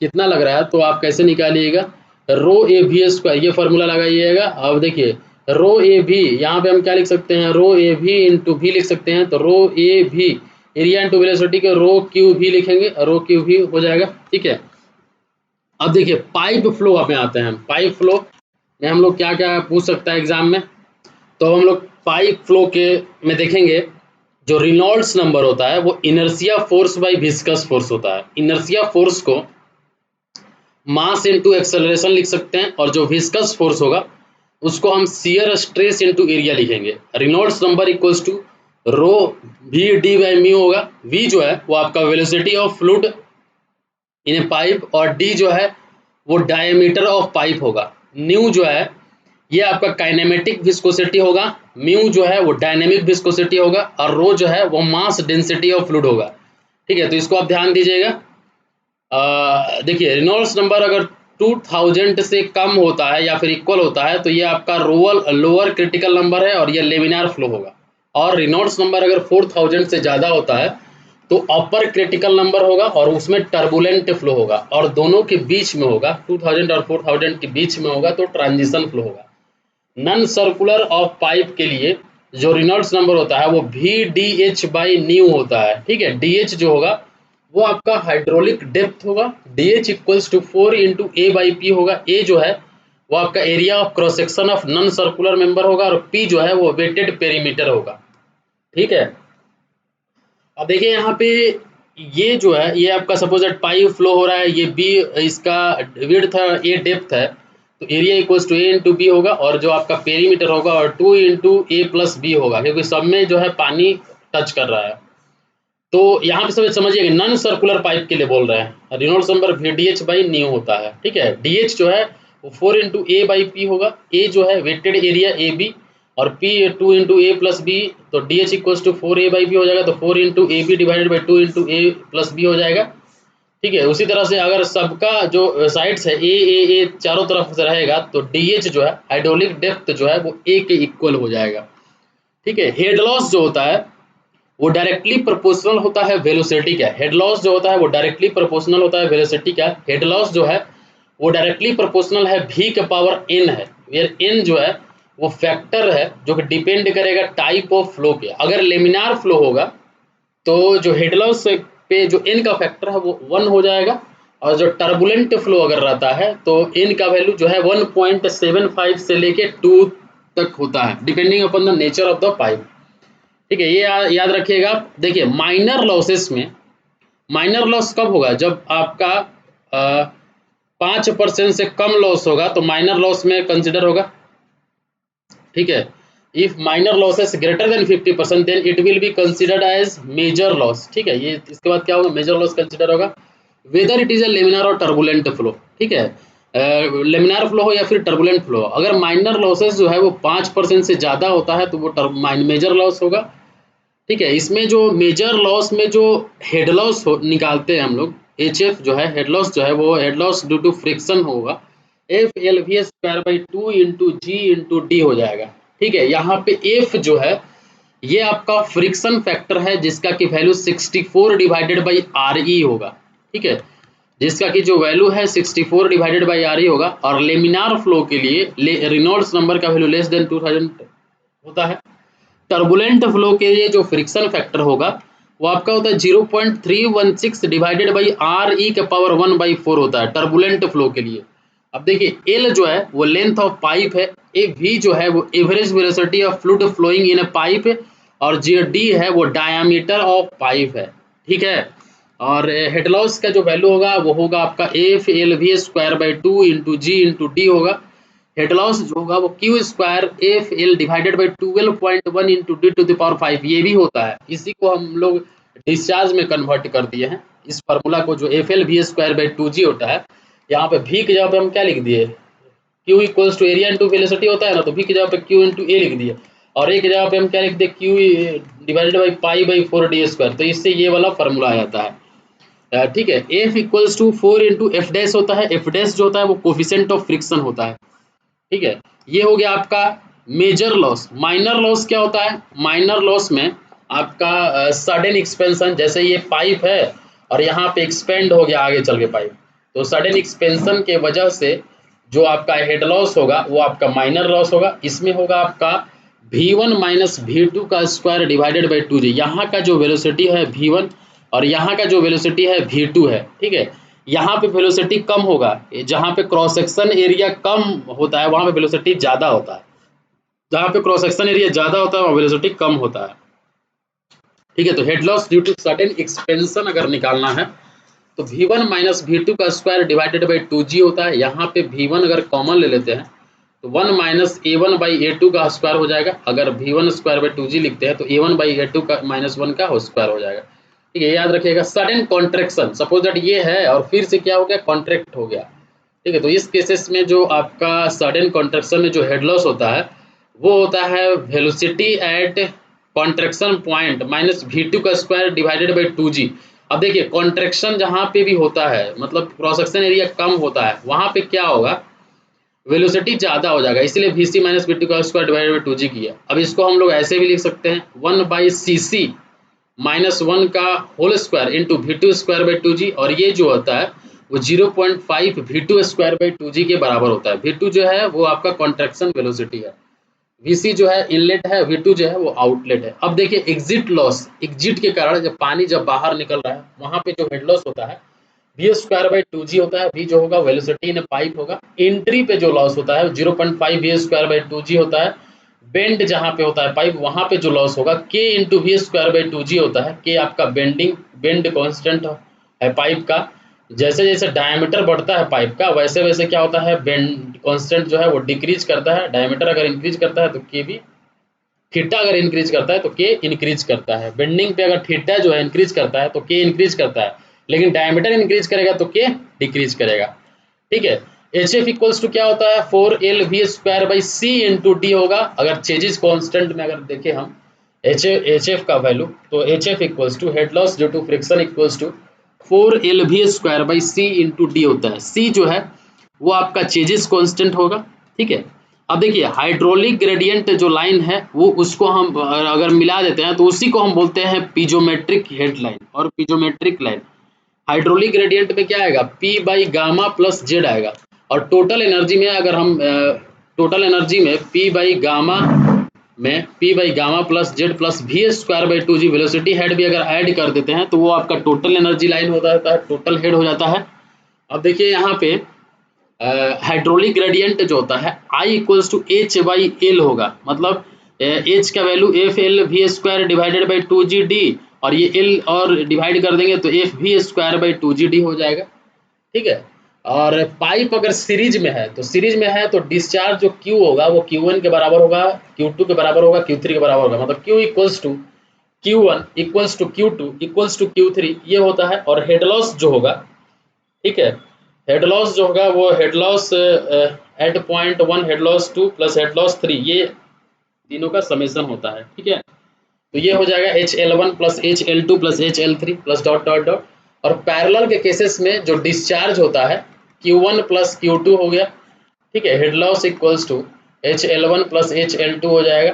कितना लग रहा है तो आप कैसे निकालिएगा, रो ए भी स्क्वायर, ये फॉर्मूला लगाइएगा। अब देखिए रो ए भी, यहाँ पे हम क्या लिख सकते हैं, रो ए भी इंटू भी लिख सकते हैं, तो रो ए भी एरिया इंटू वेलोसिटी के रो क्यू भी लिखेंगे, रो क्यू भी हो जाएगा, ठीक है। अब देखिए पाइप फ्लो में आते हैं। पाइप फ्लो में हम लोग क्या क्या पूछ सकता है एग्जाम में, तो हम लोग पाइप फ्लो के में देखेंगे जो रिनॉल्ड्स नंबर होता है वो inertia force by viscous force होता है। इनर्शिया फोर्स को मास इंटू एक्सेलरेशन लिख सकते हैं और जो विस्कस फोर्स होगा उसको हम शियर स्ट्रेस इंटू एरिया लिखेंगे। Reynolds number equals to rho V D by mu होगा। वी जो है वो आपका velocity of fluid in a pipe और डी जो है वो डायमीटर ऑफ पाइप होगा। न्यू जो है ये आपका काइनेमेटिक विस्कोसिटी होगा, म्यू जो है वो डायनेमिक विस्कोसिटी होगा और रो जो है वो मास डेंसिटी ऑफ फ्लूइड होगा, ठीक है। तो इसको आप ध्यान दीजिएगा। देखिए रेनॉल्ड्स नंबर अगर 2000 से कम होता है या फिर इक्वल होता है तो ये आपका लोअर क्रिटिकल नंबर है और ये लेमिनार फ्लो होगा। और रेनॉल्ड्स नंबर अगर 4000 से ज़्यादा होता है तो अपर क्रिटिकल नंबर होगा और उसमें टर्बुलेंट फ्लो होगा और दोनों के बीच में होगा, 2000 और 4000 के बीच में होगा तो ट्रांजिशन फ्लो होगा। नन सर्कुलर ऑफ पाइप के लिए जो रेनॉल्ड्स नंबर होता है वो V D H by nu होता है, ठीक है। डी एच जो होगा वो आपका हाइड्रोलिक डेप्थ होगा, D H equals to 4 into A by P होगा। ए जो है वो आपका area of cross section of non circular member होगा और पी जो है वो वेटेड पेरीमीटर होगा, ठीक है। अब देखिए यहाँ पे ये जो है ये आपका सपोज दैट पाइप फ्लो हो रहा है, ये बी इसका विड्थ है, ए डेप्थ है, तो area equals to A into B होगा और जो आपका पेरीमीटर होगा और 2 इंटू ए प्लस बी होगा क्योंकि सब में जो है पानी टच कर रहा है। तो यहाँ पे सब समझिएगा नॉन सर्कुलर पाइप के लिए बोल रहे हैं, Reynolds number V D H by nu होता है, ठीक है। डी एच जो है वो 4 इंटू ए बाई पी होगा, ए जो है वेटेड एरिया ए बी और P 2 into A plus B, तो D H equals to 4 A by B हो जाएगा, तो 4 into A B divided by 2 into A plus B हो जाएगा, ठीक है। उसी तरह से अगर सबका जो साइड्स है ए चारों तरफ से रहेगा तो डी एच जो है हाइड्रोलिक डेप्थ जो है वो ए के इक्वल हो जाएगा, ठीक है। हेड लॉस जो होता है वो डायरेक्टली प्रोपोर्शनल होता है वेलोसिटी का। हेड लॉस जो होता है वो डायरेक्टली प्रोपोर्शनल होता है वेलोसिटी का। हेड लॉस जो है वो डायरेक्टली प्रोपोर्शनल है v का पावर n है, वेयर n जो है वो फैक्टर है जो कि डिपेंड करेगा टाइप ऑफ फ्लो के। अगर लेमिनार फ्लो होगा तो जो हेड लॉस पे जो n का फैक्टर है वो 1 हो जाएगा और जो टर्बुलेंट फ्लो अगर रहता है तो n का वैल्यू जो है 1.75 से लेके 2 तक होता है depending upon the nature of the pipe, ठीक है। ये याद रखिएगा। देखिए माइनर लॉसेस में, माइनर लॉस कब होगा, जब आपका 5% से कम लॉस होगा तो माइनर लॉस में कंसिडर होगा, ठीक है। If minor losses greater than 50% then it will be considered as major loss. ठीक है, ये इसके बाद क्या होगा, मेजर लॉस कंसिडर होगा। Whether it is a laminar और टर्बुलेंट फ्लो। ठीक है, लेमिनार फ्लो हो या फिर टर्बुलेंट फ्लो, अगर माइनर लॉसेस जो है वो 5% से ज़्यादा होता है तो वो मेजर लॉस होगा। ठीक है, इसमें जो मेजर लॉस में जो हेड लॉस निकालते हैं हम लोग, HF जो है हेड लॉस जो है वो head loss due to friction होगा, FLV² 2 इंटू जी इंटू डी हो जाएगा। ठीक है, यहाँ पे F जो है ये आपका फ्रिक्शन फैक्टर है जिसका कि वैल्यू 64 डिवाइडेड बाई RE होगा। ठीक है, जिसका कि जो वैल्यू है 64 डिवाइडेड बाई RE होगा। और लेमिनार फ्लो के लिए रेनॉल्ड्स नंबर का वैल्यू लेस देन 2000 होता है। टर्बुलेंट फ्लो के लिए जो फ्रिक्शन फैक्टर होगा वो आपका होता है 0.316 डिवाइडेड बाई RE⁴ होता है टर्बुलेंट फ्लो के लिए। अब देखिए L जो है वो लेंथ ऑफ पाइप है, V जो है वो average velocity of fluid flowing in a pipe है, और D है वो डायामीटर ऑफ पाइप है। ठीक है, और हेड लॉस का जो वैल्यू होगा वो होगा आपका FLV² 2 इंटू जी इंटू डी होगा। हेड लॉस जो होगा वो Q² FL divided by 12.1 into D⁵ ये भी होता है। इसी को हम लोग डिस्चार्ज में कन्वर्ट कर दिए हैं, इस फार्मूला को जो FLV²/2G होता है। यहाँ पे V की जगह पे हम क्या लिख दिए, Q equals to area into velocity होता है ना, तो V की जगह पे Q इंटू ए लिख दिए, और A की जगह पे हम क्या लिख दिए, Q डिवाइडेड बाई π/4D²। तो इससे ये वाला फार्मूला आ जाता है। ठीक है, F equals to 4 into F' होता है। F' जो होता है वो कोफिशिएंट ऑफ फ्रिक्शन होता है। ठीक है, ये हो गया आपका मेजर लॉस। माइनर लॉस क्या होता है, माइनर लॉस में आपका सडन एक्सपेंशन, जैसे ये पाइप है और यहाँ पे एक्सपेंड हो गया आगे चल के पाइप, तो सडन एक्सपेंशन के वजह से जो आपका हेड लॉस होगा वो आपका माइनर लॉस होगा। इसमें होगा आपका V1 minus V2² divided by 2G। यहाँ का जो वेलोसिटी है V1 और यहाँ का जो वेलोसिटी है V2 है। ठीक है, यहाँ पे वेलोसिटी कम होगा, जहाँ पे क्रॉस सेक्शन एरिया कम होता है वहाँ पे वेलोसिटी ज़्यादा होता है, जहाँ पे क्रॉस सेक्शन एरिया ज़्यादा होता है वहाँ वेलोसिटी कम होता है। ठीक है, तो head loss due to sudden expansion अगर निकालना है तो V1 minus V2² divided by 2G होता है। यहाँ पे V1 अगर कॉमन ले लेते हैं तो 1 माइनस A1/A2² हो जाएगा। अगर V1²/2G लिखते हैं तो A1/A2 का -1 का होल स्क्वायर हो जाएगा। ठीक है, याद रखिएगा। सडन कॉन्ट्रैक्शन, सपोज दैट ये है और फिर से क्या हो गया, कॉन्ट्रैक्ट हो गया। ठीक है, तो इस केसेस में जो आपका सडन कॉन्ट्रैक्शन में जो हेड लॉस होता है वो होता है velocity at contraction point minus V2² divided by 2G। अब देखिए कॉन्ट्रैक्शन जहाँ पे भी होता है, मतलब क्रॉस सेक्शन एरिया कम होता है, वहाँ पे क्या होगा, वेलोसिटी ज़्यादा हो जाएगा, इसलिए VC minus V2² divided by 2G किया। अब इसको हम लोग ऐसे भी लिख सकते हैं 1/CC -1 का होल स्क्वायर इंटू V2²/2G, और ये जो होता है वो 0.5 V2²/2G के बराबर होता है। V2 जो है वो आपका कॉन्ट्रैक्शन वेलोसिटी है, VC जो है इनलेट है, V2 जो है वो आउटलेट है। अब देखिए एग्जिट लॉस, एग्जिट के कारण जब पानी जब बाहर निकल रहा है वहाँ पे जो हेड लॉस होता है V²/2G होता है। V जो होगा वेलोसिटी इन पाइप होगा। एंट्री पे जो लॉस होता है 0.5 V²/2G होता है। बेंड जहाँ पे होता है पाइप वहाँ पे जो लॉस होगा K इंटू V²/2G होता है। K आपका बेंड कॉन्स्टेंट है पाइप का। जैसे जैसे डायमीटर बढ़ता है पाइप का वैसे वैसे क्या होता है, बेंड कांस्टेंट जो है वो डिक्रीज करता है। डायमीटर अगर इंक्रीज करता है तो के भी, थीटा अगर इंक्रीज करता है तो के इंक्रीज करता है। बेंडिंग पे अगर थीटा जो है इंक्रीज करता है तो के इंक्रीज करता है, लेकिन डायमीटर इंक्रीज करेगा तो के डिक्रीज करेगा। ठीक है, HF इक्वल्स टू क्या होता है 4LV² C इंटू डी होगा। अगर चेजिस कॉन्स्टेंट में अगर देखें हम HF का वैल्यू, तो HF equals to head loss due to friction equals to 4LV² C into D होता है। C जो है वो आपका चेजिस कांस्टेंट होगा। ठीक है, अब देखिए हाइड्रोलिक ग्रेडियंट जो लाइन है वो उसको हम अगर मिला देते हैं तो उसी को हम बोलते हैं पीजोमेट्रिक हेड लाइन और पीजोमेट्रिक लाइन। हाइड्रोलिक ग्रेडियंट में क्या आएगा, P/गामा प्लस जेड आएगा, और टोटल एनर्जी में अगर हम टोटल एनर्जी में P/गामा plus z plus V²/2G velocity head भी अगर ऐड कर देते हैं तो वो आपका टोटल एनर्जी लाइन हो जाता है, टोटल हेड हो जाता है। अब देखिए यहाँ पे हाइड्रोलिक ग्रेडियंट जो होता है I इक्वल्स टू H/L होगा, मतलब H का value FLV² divided by 2GD, और ये L और डिवाइड कर देंगे तो FV² बाई 2GD हो जाएगा। ठीक है, और पाइप अगर सीरीज में है, तो सीरीज में है तो डिस्चार्ज जो Q होगा वो Q1 के बराबर होगा, Q2 के बराबर होगा, Q3 के बराबर होगा, मतलब Q equals to Q1 equals to Q2 equals to Q3 ये होता है। और हेड लॉस जो होगा, ठीक है, हेड लॉस जो होगा वो head loss at point 1 head loss 2 plus head loss 3 ये तीनों का समेशन होता है। ठीक है, तो ये हो जाएगा HL1 plus HL2 plus HL3 plus dot dot dot. और पैरेलल के केसेस में जो डिस्चार्ज होता है Q1 प्लस Q2 हो गया, ठीक है, head loss equals to HL1 plus HL2 हो जाएगा।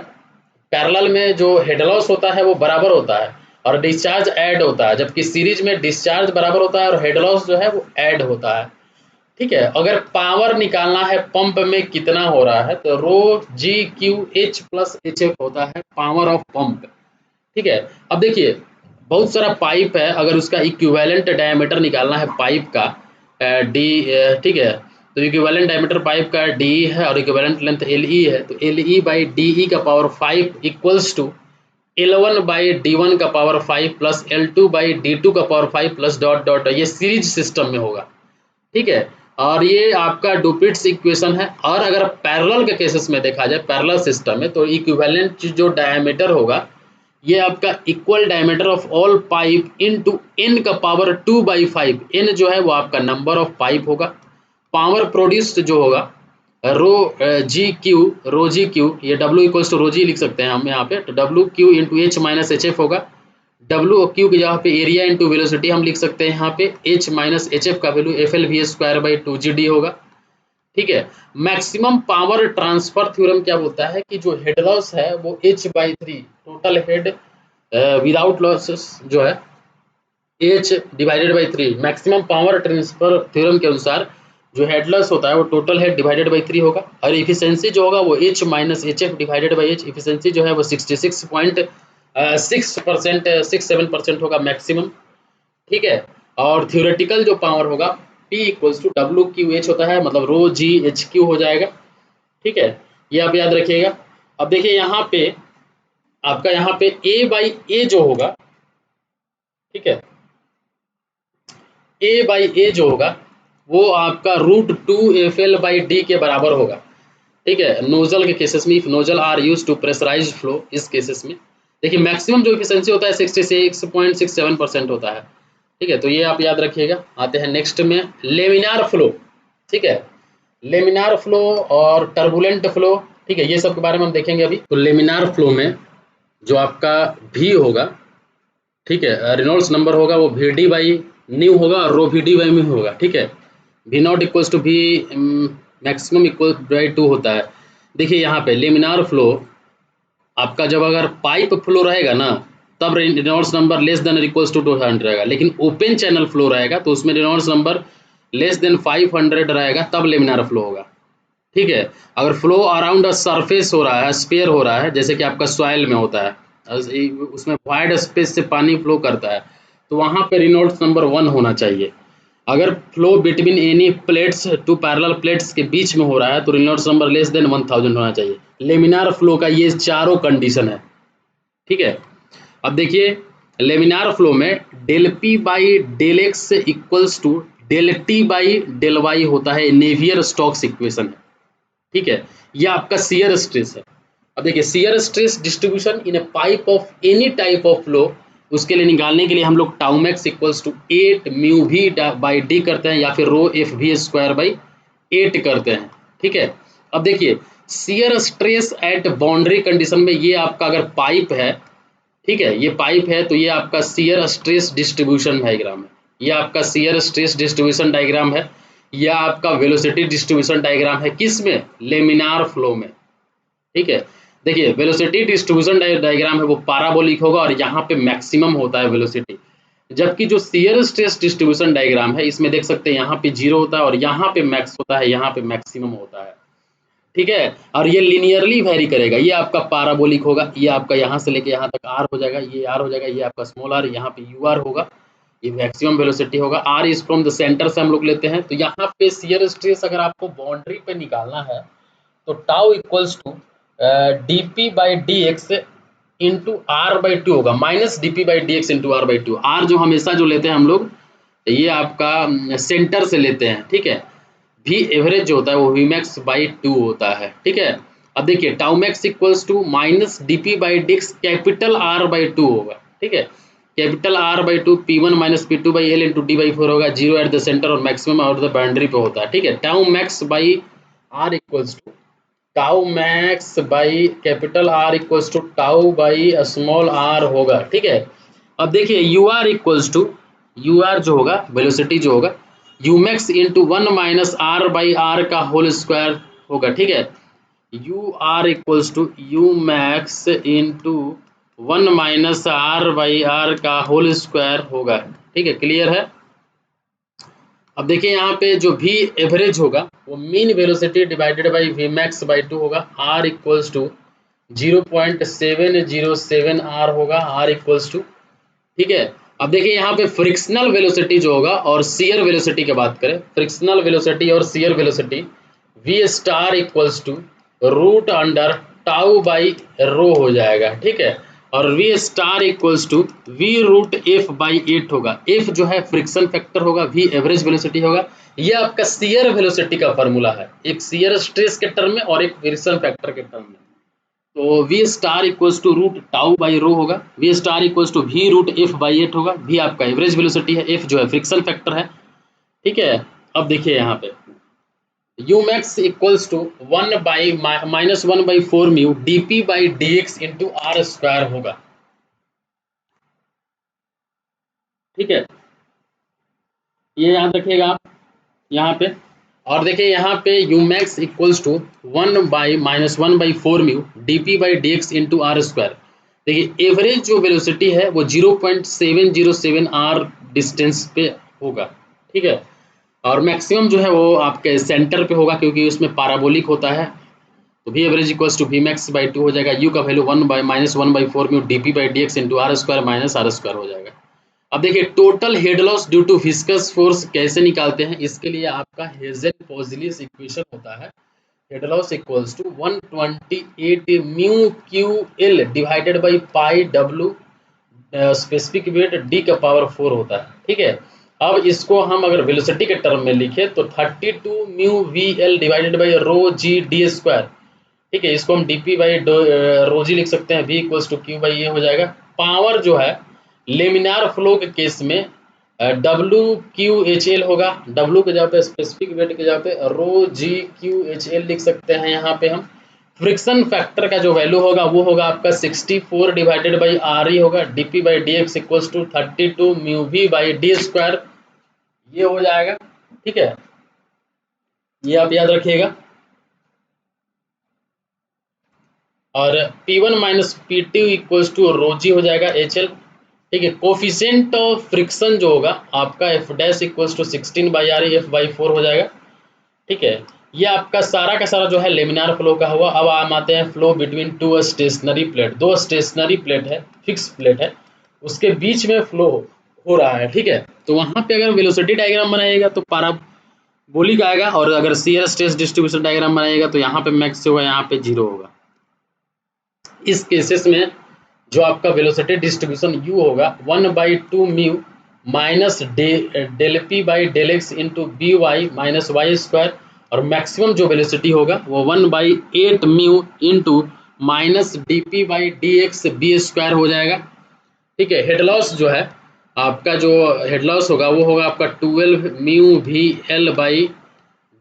पैरेलल में जो हेड लॉस होता है वो बराबर होता है और डिस्चार्ज ऐड होता है, जबकि सीरीज में डिस्चार्ज बराबर होता है और हेड लॉस जो है वो ऐड होता है। ठीक है, अगर पावर निकालना है पंप में कितना हो रहा है तो rho g Q h plus h f होता है पावर ऑफ पंप। ठीक है, अब देखिए बहुत सारा पाइप है, अगर उसका इक्विवेलेंट डायमीटर निकालना है पाइप का डी, ठीक है, तो इक्विवेलेंट डायमीटर पाइप का डी है और इक्विवेलेंट लेंथ एल ई है, तो L E by D E का power 5 equals to L1 by D1 का power 5 plus L2 by D2 का पावर 5 प्लस डॉट डॉट, ये सीरीज सिस्टम में होगा। ठीक है, और ये आपका डुपिट्स इक्वेशन है। और अगर पैरेलल के केसेस में देखा जाए, पैरेलल सिस्टम में, तो इक्विवेलेंट जो डायमीटर होगा ये आपका equal diameter of all pipe into n का पावर 2/5। n जो है वो आपका नंबर ऑफ पाइप होगा। पावर प्रोड्यूस्ड जो होगा रो जी क्यू, ये W equals to rho g लिख सकते हैं हम यहाँ पे, तो W Q into H minus H f होगा। डब्ल्यू क्यू की जगह पे एरिया इंटू वेलोसिटी हम लिख सकते हैं यहाँ पे एच माइनस एच एफ का value F L V square by 2GD होगा। ठीक है, मैक्सिमम पावर ट्रांसफर थ्योरम क्या बोलता है कि जो हेड लॉस है वो H/3 total head without losses जो है H divided by 3, maximum power transfer theorem के अनुसार जो हेड लॉस होता है वो टोटल हेड डिवाइडेड बाई 3 होगा। और इफिशियंसी जो होगा वो H minus H F divided by H, efficiency जो है वो 66.6% होगा मैक्सिमम। ठीक है, और थ्योरेटिकल जो पावर होगा P equals to W Q H होता है, मतलब रो जी एच क्यू हो जाएगा। ठीक है, ये आप याद रखिएगा। अब देखिए यहाँ पे आपका यहाँ पे A बाई ए जो होगा, ठीक है, A बाई ए जो होगा वो आपका √2 FL बाई डी के बराबर होगा। ठीक है, नोजल के केसेस में, if nozzle are use to pressurise flow, इस केसेस में देखिए मैक्सिमम जो एफिशिएंसी होता है 66.67% होता है। ठीक है, तो ये आप याद रखिएगा। आते हैं नेक्स्ट में लेमिनार फ्लो। ठीक है, लेमिनार फ्लो और टर्बुलेंट फ्लो, ठीक है, ये सब के बारे में हम देखेंगे अभी। तो लेमिनार फ्लो में जो आपका V होगा, ठीक है, रेनॉल्ड्स नंबर होगा वो VD बाई न्यू होगा और रो VD बाई म्यू होगा। ठीक है, V not equals to V maximum equal by 2 होता है। देखिए यहाँ पे लेमिनार फ्लो आपका जब अगर पाइप फ्लो रहेगा ना तब Reynolds number less than equals to 200 रहेगा, लेकिन ओपन चैनल फ्लो रहेगा तो उसमें रेनॉल्ड्स नंबर लेस देन 500 रहेगा, तब लेमिनार फ्लो होगा। ठीक है, अगर फ्लो अराउंड अ सरफेस हो रहा है, स्पेयर हो रहा है, जैसे कि आपका सॉइल में होता है, उसमें वाइड स्पेस से पानी फ्लो करता है, तो वहाँ पे रेनॉल्ड्स नंबर 1 होना चाहिए। अगर flow between any plates to parallel plates के बीच में हो रहा है तो रेनॉल्ड्स नंबर लेस देन 1000 होना चाहिए। लेमिनार फ्लो का ये चारों कंडीशन है। ठीक है, अब देखिए लेमिनार फ्लो में del P by del X equals to del T by del Y होता है, नेवियर स्टोक्स इक्वेशन है। ठीक है, ये आपका शियर स्ट्रेस है। अब देखिए shear stress distribution in a pipe of any type of flow, उसके लिए निकालने के लिए हम लोग tau max equals to 8 mu V by D करते हैं या फिर rho F V square by 8 करते हैं। ठीक है, अब देखिए shear stress at boundary condition में ये आपका अगर पाइप है, ठीक है, ये पाइप है तो ये आपका शियर स्ट्रेस डिस्ट्रीब्यूशन डायग्राम है। ये आपका शियर स्ट्रेस डिस्ट्रीब्यूशन डायग्राम है, या आपका वेलोसिटी डिस्ट्रीब्यूशन डायग्राम है, किस में, लेमिनार फ्लो में। ठीक है, देखिए वेलोसिटी डिस्ट्रीब्यूशन डायग्राम है वो पैराबोलिक होगा और यहाँ पे मैक्सिमम होता है वेलोसिटी, जबकि जो शियर स्ट्रेस डिस्ट्रीब्यूशन डायग्राम है इसमें देख सकते हैं यहाँ पे 0 होता है और यहाँ पे मैक्स होता है, यहाँ पे मैक्सिमम होता है। ठीक है, और ये लिनियरली वेरी करेगा, ये आपका पैराबोलिक होगा, ये आपका यहाँ से लेके यहाँ तक आर हो जाएगा, ये आर हो जाएगा, ये आपका स्मॉल आर, यहाँ पे यू आर होगा, ये मैक्सिमम वेलोसिटी होगा। R is from the centre से हम लोग लेते हैं, तो यहाँ पे शियर स्ट्रेस अगर आपको बाउंड्री पे निकालना है तो tau equals to D P by D X into R by 2 होगा, minus D P by D X into R by 2। R जो हमेशा जो लेते हैं हम लोग ये आपका सेंटर से लेते हैं, ठीक है। वी एवरेज जो होता है वो वी मैक्स बाई 2 होता है, ठीक है। अब देखिए tau max equals to minus D P by D X capital R by 2 होगा, ठीक है। Capital R by 2 P one minus P two by L into D by 4 होगा, जीरो एट द सेंटर और मैक्सिमम आउट द बाउंड्री पे होता है, ठीक है। Tau max by R equals to tau max by capital R equals to tau by small R होगा, ठीक है। अब देखिए U R equals to U R जो होगा वेलोसिटी जो होगा U max into one minus R by R का होल स्क्वायर होगा, ठीक है। U R equals to U max into one minus R by R का होल स्क्वायर होगा, ठीक है। क्लियर है। अब देखिए यहाँ पे जो भी एवरेज होगा वो mean velocity divided by V max by 2 होगा। आर इक्वल्स टू 0.707 आर होगा, आर इक्वल्स टू, ठीक है। अब देखिए यहाँ पे फ्रिक्शनल वेलोसिटी जो होगा और शियर वेलोसिटी की बात करें, फ्रिक्शनल वेलोसिटी और shear velocity V star equals to root under tau by rho हो जाएगा, ठीक है। और V star equals to we root F by 8 होगा। एफ जो है फ्रिक्शन फैक्टर होगा, वी एवरेज वेलोसिटी होगा। ये आपका शियर वेलोसिटी का फॉर्मूला है, एक शियर स्ट्रेस के टर्म में और एक फ्रिक्शन फैक्टर के टर्म में। तो v star equals to root tau by rho होगा, we star equals to we root F by 8 होगा। वी आपका एवरेज वेलोसिटी है, एफ जो है फ्रिक्शन फैक्टर है, ठीक है। अब देखिए यहाँ पे U max equals to one by minus one by 4 mu D P by D X into R square होगा, ठीक है। ये याद रखिएगा आप यहाँ पे। और देखिए यहाँ पे U max equals to one by minus one by 4 mu D P by D X into R square. देखिए एवरेज जो वेलोसिटी है वो 0.707 आर डिस्टेंस पे होगा, ठीक है। और मैक्सिमम जो है वो आपके सेंटर पे होगा क्योंकि उसमें पैराबोलिक होता है। तो V average equals to V max by 2 हो जाएगा। यू का value one by minus one by 4 mu D P by D X into R square minus R square हो जाएगा। अब देखिए total head loss due to viscous force कैसे निकालते हैं, इसके लिए आपका हेज़ेन-पोज़लियस इक्वेशन होता है। Head loss equals to 128 mu Q L divided by pi W specific weight D का पावर 4 होता है, ठीक है। अब इसको हम अगर वेलोसिटी के टर्म में लिखे तो 32 mu V L divided by rho g D square, ठीक है। इसको हम D P by rho g लिख सकते हैं, V equals to Q by A हो जाएगा। पावर जो है लेमिनार फ्लो के केस में डब्ल्यू क्यू एच एल होगा, डब्ल्यू के जगह पे स्पेसिफिक वेट के जगह पे rho g Q H L लिख सकते हैं। यहाँ पे हम फ्रिक्शन फैक्टर का जो वैल्यू होगा वो होगा आपका 64 डिवाइडेड बाई आर ई होगा, D P by D X equals to 32 mu V by D square, ये हो जाएगा, ठीक है। ये आप याद रखिएगा। और P1 minus P two equals to rho जी हो जाएगा एच एल, ठीक है। कोफिशिएंट ऑफ फ्रिक्शन जो होगा आपका F dash equals to 16 by R F by 4 हो जाएगा, ठीक है। ये आपका सारा का सारा जो है लेमिनार फ्लो का हुआ। अब हम आते हैं flow between two stationary plate. दो स्टेशनरी प्लेट है, फिक्स प्लेट है, उसके बीच में फ्लो हो रहा है, ठीक है। तो वहाँ पे अगर वेलोसिटी डायग्राम बनाइएगा तो पाराबोलिक आएगा, और अगर शियर स्ट्रेस डिस्ट्रीब्यूशन डायग्राम बनाइएगा तो यहाँ पे मैक्स होगा, यहाँ पे जीरो होगा। इस केसेस में जो आपका वेलोसिटी डिस्ट्रीब्यूशन यू होगा 1/2 mu minus del P by del X into B Y minus Y square, और मैक्सिमम जो वेलोसिटी होगा वो 1/8 mu into minus D P by D X B square हो जाएगा, ठीक है। हेड लॉस जो है आपका जो हेड लॉस होगा वो होगा आपका 12 mu V L by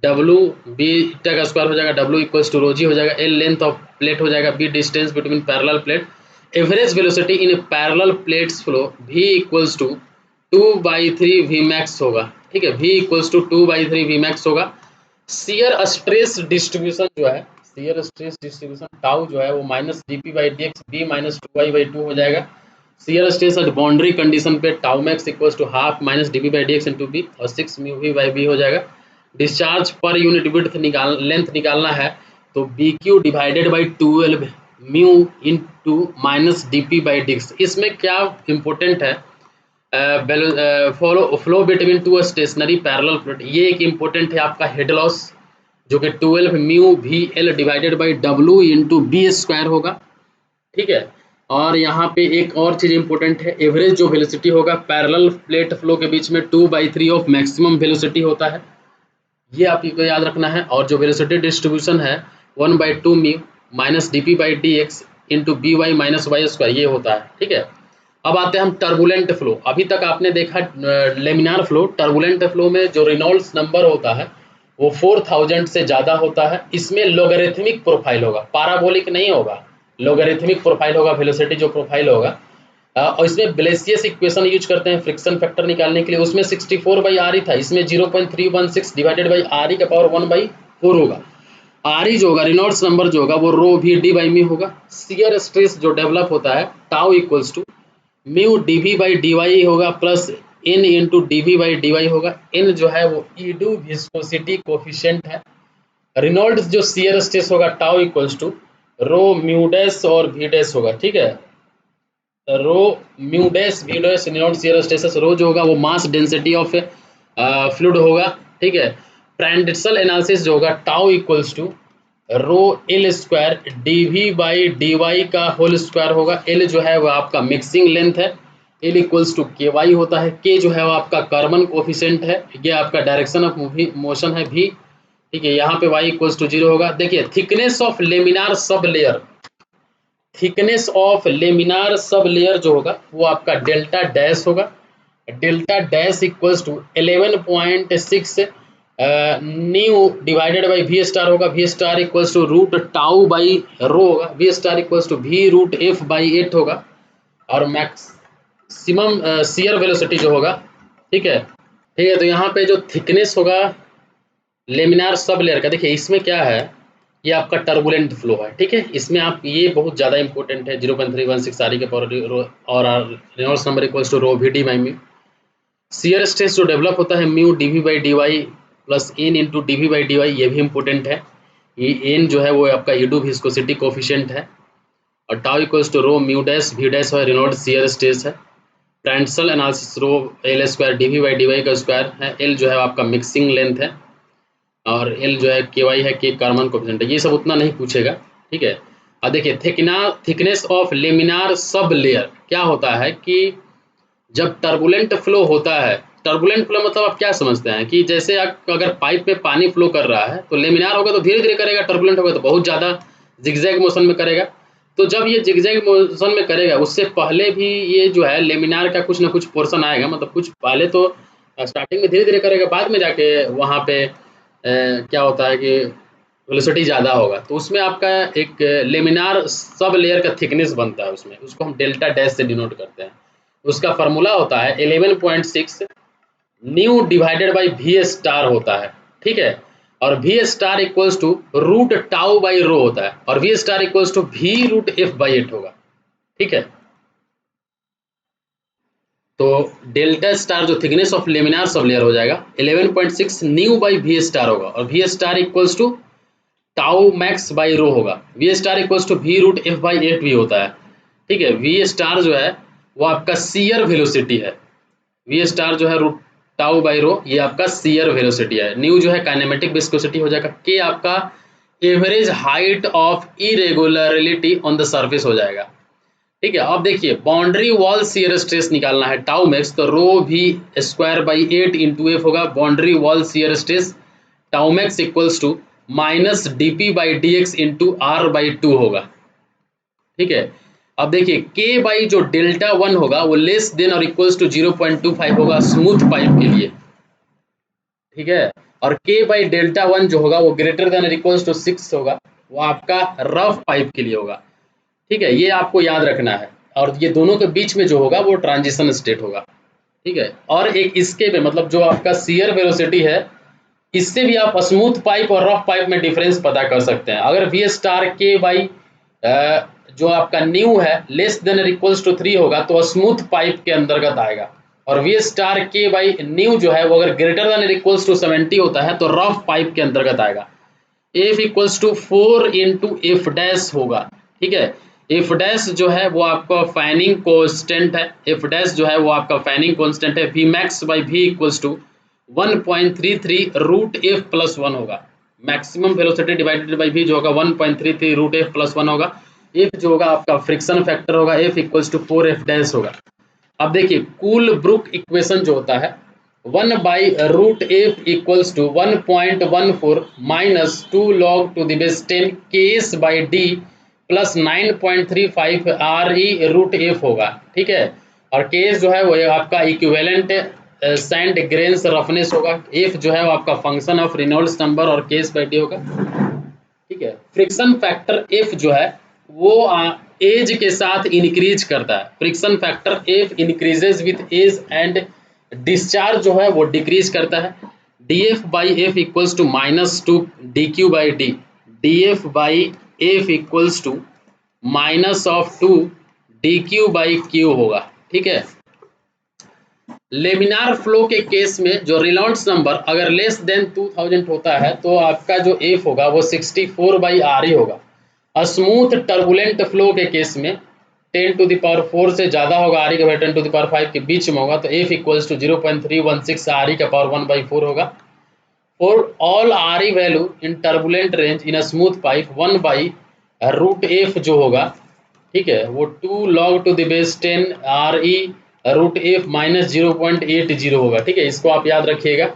W beta का स्क्वायर हो जाएगा, डब्लू इक्वल्स टू रो जी हो जाएगा, एल लेंथ ऑफ प्लेट हो जाएगा, B distance between parallel plate. Average velocity in parallel plates flow v equals to 2/3 V max होगा, ठीक है। v equals to 2/3 V max होगा। शियर स्ट्रेस डिस्ट्रीब्यूशन जो है, शियर स्ट्रेस डिस्ट्रीब्यूशन टाउ जो है वो minus D P by D X B minus 2y/2 हो जाएगा। Shear stress at boundary condition पे tau max equals to half minus D P by D X into B, और 6 म्यू वी बाई बी हो जाएगा। Discharge per unit width length निकालना है तो B Q divided by 12 mu into minus D P by D X. इसमें क्या इम्पोर्टेंट है, flow between two stationary parallel plate, ये एक इम्पोर्टेंट है आपका हेड लॉस जो कि 12 mu V L divided by W into B square होगा, ठीक है। और यहाँ पे एक और चीज़ इंपॉर्टेंट है, एवरेज जो वेलोसिटी होगा पैरेलल प्लेट फ्लो के बीच में 2/3 ऑफ मैक्सिमम वेलोसिटी होता है, ये आपको याद रखना है। और जो वेलोसिटी डिस्ट्रीब्यूशन है 1/2 mu minus D P by D X into B Y minus Y square, ये होता है, ठीक है। अब आते हैं हम टर्बुलेंट फ्लो। अभी तक आपने देखा लेमिनार फ्लो, टर्बुलेंट फ्लो में जो रेनॉल्ड्स नंबर होता है वो 4000 से ज़्यादा होता है। इसमें लोगरिथमिक प्रोफाइल होगा, पाराबोलिक नहीं होगा, लोगरिथमिक प्रोफाइल होगा, वेलोसिटी जो प्रोफाइल होगा। और इसमें ब्लेसियस इक्वेशन यूज करते हैं फ्रिक्शन फैक्टर निकालने के लिए। उसमें 64/r ही था, इसमें 0.316 डिवाइडेड बाई आर ई का पावर 1/4 होगा। आर ई जो होगा, रेनॉल्ड्स नंबर जो होगा वो rho V D by mu होगा। शियर स्ट्रेस जो डेवलप होता है tau equals to mu D V by D Y होगा plus N into D V by D Y होगा। एन जो है वो ईडू विस्कोसिटी कोफिशिएंट है। रेनॉल्ड्स जो शियर स्ट्रेस होगा tau equals to rho mu dash और वी डैश होगा, ठीक है। Rho mu dash V dash Reynolds shear stress, rho जो होगा वो मास डेंसिटी ऑफ फ्लूइड होगा, ठीक है। प्रांडिसल एनालिसिस जो होगा tau equals to rho L square D V by D Y का होल स्क्वायर होगा। एल जो है वो आपका मिक्सिंग लेंथ है, L equals to K Y होता है। के जो है वो आपका कार्बन कोफिशिएंट है, ये आपका डायरेक्शन ऑफ मोशन है भी, ठीक है। यहाँ पे वाई इक्वल्स टू 0 होगा। देखिए thickness of laminar sub layer, thickness of laminar sub layer जो होगा वो आपका डेल्टा डैश होगा। Delta dash equals to 11.6 nu divided by V star होगा। We star equals to root tau by rho होगा। We star equals to we root F by 8 होगा। और मैक्सिमम शियर वेलोसिटी जो होगा, ठीक है, ठीक है। तो यहाँ पे जो थिकनेस होगा लेमिनार सब लेयर का, देखिए इसमें क्या है, ये आपका टर्बुलेंट फ्लो है, ठीक है। इसमें आप ये बहुत ज़्यादा इंपॉर्टेंट है, 0.316 आर ई के पावर और Reynolds number equals to rho V D by mu. Shear stress जो डेवलप होता है mu D V by D Y plus N into D V by D Y, ये भी इंपॉर्टेंट है। ये एन जो है वो आपका ईडू विस्कोसिटी कोफिशिएंट है। और tau equals to rho mu dash V dash है रेनॉल्ड्स शियर स्ट्रेस है। Prandtl's analysis rho L square D V by D Y का स्क्वायर है। एल जो है आपका मिक्सिंग लेंथ है और एल जो है के वाई है, के कार्बन कोफिशिएंट है। ये सब उतना नहीं पूछेगा, ठीक है। अब देखिए thickness of laminar sub layer क्या होता है कि जब टर्बुलेंट फ्लो होता है, टर्बुलेंट फ्लो मतलब आप क्या समझते हैं कि जैसे अगर पाइप में पानी फ्लो कर रहा है तो लेमिनार होगा तो धीरे धीरे करेगा, टर्बुलेंट होगा तो बहुत ज़्यादा जिगजैग मोशन में करेगा। तो जब ये जिगजैग मोशन में करेगा उससे पहले भी ये जो है लेमिनार का कुछ ना कुछ पोर्शन आएगा, मतलब कुछ पहले तो स्टार्टिंग में धीरे धीरे करेगा, बाद में जाके वहाँ पे क्या होता है कि वेलोसिटी ज़्यादा होगा। तो उसमें आपका एक लेमिनार सब लेयर का थिकनेस बनता है, उसमें उसको हम डेल्टा डैश से डिनोट करते हैं। उसका फार्मूला होता है 11.6 nu divided by V star होता है, ठीक है। और V star equals to root tau by rho होता है और V star equals to we root F by 8 होगा, ठीक है। तो डेल्टा स्टार जो thickness of laminar sub layer हो जाएगा 11.6 न्यू बाई वी स्टार होगा और V star equals to tau max by rho होगा। We star equals to we root F by 8 भी होता है, ठीक है। वी स्टार जो है वो आपका शियर वेलोसिटी है। वी स्टार जो है रूट टाउ बाई रो, ये आपका शियर वेलोसिटी है। न्यू जो है काइनेमेटिक विस्कोसिटी हो जाएगा। के आपका average height of irregularity on the surface हो जाएगा, ठीक है। अब देखिए बाउंड्री वॉल शियर स्ट्रेस निकालना है टाउ मैक्स, तो rho V square by 8 into F होगा। Boundary wall shear stress tau max equals to minus D P by D X into R by 2 होगा, ठीक है। अब देखिए के बाई जो डेल्टा 1 होगा वो लेस देन और इक्वल्स टू 0.25 होगा स्मूथ पाइप के लिए, ठीक है। और के बाई डेल्टा 1 जो होगा वो ग्रेटर देन और इक्वल्स टू 6 होगा, वो आपका रफ पाइप के लिए होगा, ठीक है। ये आपको याद रखना है। और ये दोनों के बीच में जो होगा वो ट्रांजिशन स्टेट होगा, ठीक है। और एक इसके में मतलब जो आपका शियर वेलोसिटी है, इससे भी आप स्मूथ पाइप और रफ पाइप में डिफरेंस पता कर सकते हैं। अगर वी स्टार के बाई जो आपका न्यू है लेस देन इक्वल्स टू 3 होगा तो स्मूथ पाइप के अंतर्गत आएगा। और वी स्टार के बाई न्यू जो है वो अगर ग्रेटर देन इक्वल्स टू 70 होता है तो रफ पाइप के अंतर्गत आएगा। F equals to 4 into F dash होगा, ठीक है। एफ डैश जो है वो आपका फैनिंग कांस्टेंट है। एफ डैश जो है वो आपका फैनिंग कांस्टेंट है। V max by V equals to 1.33 root F plus 1 होगा। Maximum velocity divided by V जो होगा 1.33 रूट एफ प्लस 1 होगा। एफ जो होगा आपका फ्रिक्शन फैक्टर होगा, F equals to 4f dash होगा। अब देखिए कूल ब्रुक इक्वेशन जो होता है 1/√f equals to 1.14 minus 2 log to the base 10 Ks/d प्लस 9.35 Re√f होगा, ठीक है। और केस जो है वो आपका इक्विवेलेंट सैंड ग्रेन्स रफनेस होगा, एफ जो है वो आपका फंक्शन ऑफ रेनॉल्ड्स नंबर और Ks/d होगा, ठीक है। फ्रिक्शन फैक्टर एफ जो है वो एज के साथ इंक्रीज करता है, friction factor F increases with age and discharge जो है वो डिक्रीज करता है। df/f equals to -2 dq/d, df/f equals to -2 dq/q होगा, ठीक है। लेमिनार फ्लो के केस में जो रेनॉल्ड्स नंबर अगर लेस देन 2000 होता है तो आपका जो एफ होगा वो 64/Re होगा। स्मूथ टर्बुलेंट फ्लो के केस में 10⁴ से ज़्यादा होगा, Re का वैल्यू 10⁵ के बीच में होगा, तो एफ इक्वल्स टू 0.316 Re का पावर 1/4 होगा। For all Re value in turbulent range in a smooth pipe 1/√f जो होगा, ठीक है, वो 2 log to the base 10 Re√f minus 0.80 होगा, ठीक है। इसको आप याद रखिएगा।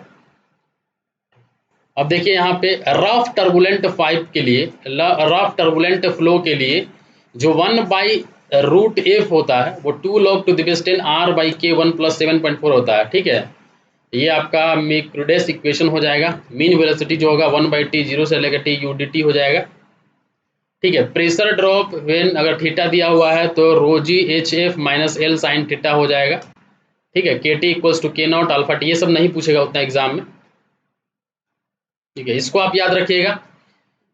अब देखिए यहाँ पे रफ टर्बुलेंट पाइप के लिए, रफ टर्बुलेंट फ्लो के लिए जो 1/√f होता है वो 2 log to the base 10 R/K 1 + 7.4 होता है, ठीक है। ये आपका मिक्रोडेस इक्वेशन हो जाएगा। मीन वेलोसिटी जो होगा 1/t 0 से लेकर t udt हो जाएगा, ठीक है। प्रेशर ड्रॉप व्हेन अगर थीटा दिया हुआ है तो ρg hf minus L sine theta हो जाएगा, ठीक है। kt equals to k naught alpha T, ये सब नहीं पूछेगा उतना एग्जाम में, ठीक है। इसको आप याद रखिएगा।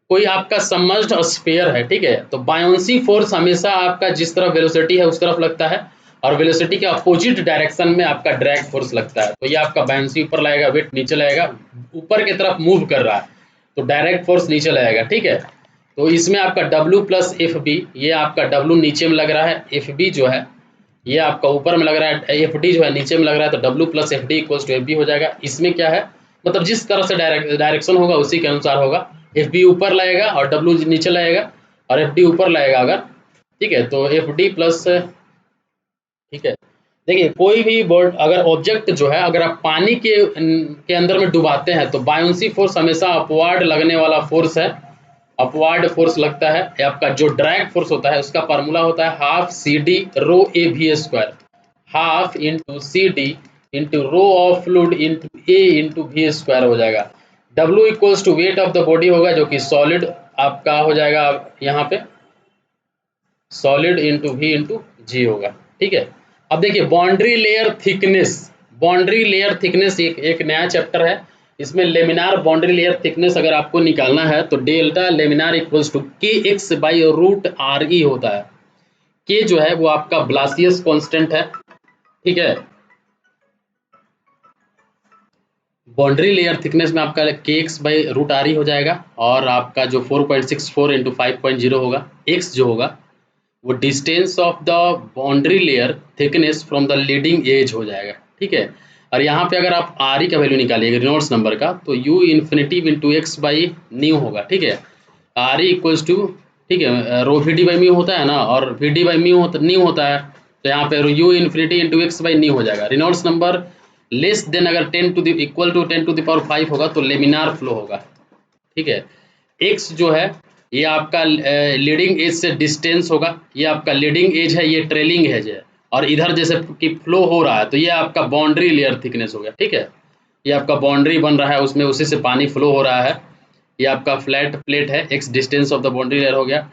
कोई आपका सबमर्ज्ड स्फीयर है, ठीक है, तो बायोंसी फोर्स हमेशा आपका जिस तरफ वेलोसिटी है उस तरफ लगता है और वेलोसिटी के अपोजिट डायरेक्शन में आपका ड्रैग फोर्स लगता है। तो ये आपका बायोंसी ऊपर लगेगा, वेट नीचे लगेगा, ऊपर की तरफ मूव कर रहा है तो डायरेक्ट फोर्स नीचे लगेगा, ठीक है। तो इसमें आपका W + FB, ये आपका W नीचे में लग रहा है, FB जो है ये आपका ऊपर में लग रहा है, FD जो है नीचे में लग रहा है, तो W + FD equals to FB हो जाएगा। इसमें क्या है, मतलब जिस तरह से डायरेक्शन होगा उसी के अनुसार होगा। FB ऊपर लगेगा और W नीचे लगेगा और FD ऊपर लगेगा अगर, ठीक है, तो FD प्लस, ठीक है। देखिए कोई भी बोर्ड अगर ऑब्जेक्ट जो है अगर आप पानी के अंदर में डुबाते हैं तो बायोंसी फोर्स हमेशा अपवार्ड लगने वाला फोर्स है, अपवार्ड फोर्स लगता है। आपका जो ड्रैग फोर्स होता है उसका फार्मूला होता है ½ CD ρAv², half into CD into rho of fluid into A into V² हो जाएगा। W equals to weight of the body होगा जो कि सॉलिड आपका हो जाएगा यहाँ पे, solid into V into G होगा, ठीक है। अब देखिए boundary layer thickness, boundary layer thickness एक नया चैप्टर है। इसमें लेमिनार बाउंड्री लेयर थिकनेस अगर आपको निकालना है तो delta laminar equals to Kx/√Re होता है। K जो है वो आपका ब्लासियस कांस्टेंट है, ठीक है। बाउंड्री लेयर थिकनेस में आपका Kx/√Re हो जाएगा और आपका जो 4.64 इंटू 5.0 होगा, x जो होगा वो distance of the boundary layer thickness from the leading edge हो जाएगा, ठीक है। और यहाँ पे अगर आप Re का वैल्यू निकालिएगा रेनॉल्ड्स नंबर का तो U इन्फिनिटी इंटू x/न्यू होगा, ठीक है। Re इक्वल्स टू, ठीक है, रो VD/म्यू होता है ना और VD/म्यू न्यू होता है, तो यहाँ पे U इन्फिनिटी इंटू x/न्यू हो जाएगा। रेनॉल्ड्स नंबर लेस देन अगर 10 टू द इक्वल टू 10⁵ होगा तो लेमिनार फ्लो होगा, ठीक है। x जो है ये आपका लीडिंग एज से डिस्टेंस होगा, ये आपका लीडिंग एज है, ये ट्रेलिंग एज है, और इधर जैसे कि फ्लो हो रहा है तो ये आपका बाउंड्री लेयर थिकनेस हो गया, ठीक है। ये आपका बाउंड्री बन रहा है उसमें उसी से पानी फ्लो हो रहा है, ये आपका फ्लैट प्लेट है, x distance of the boundary layer हो गया।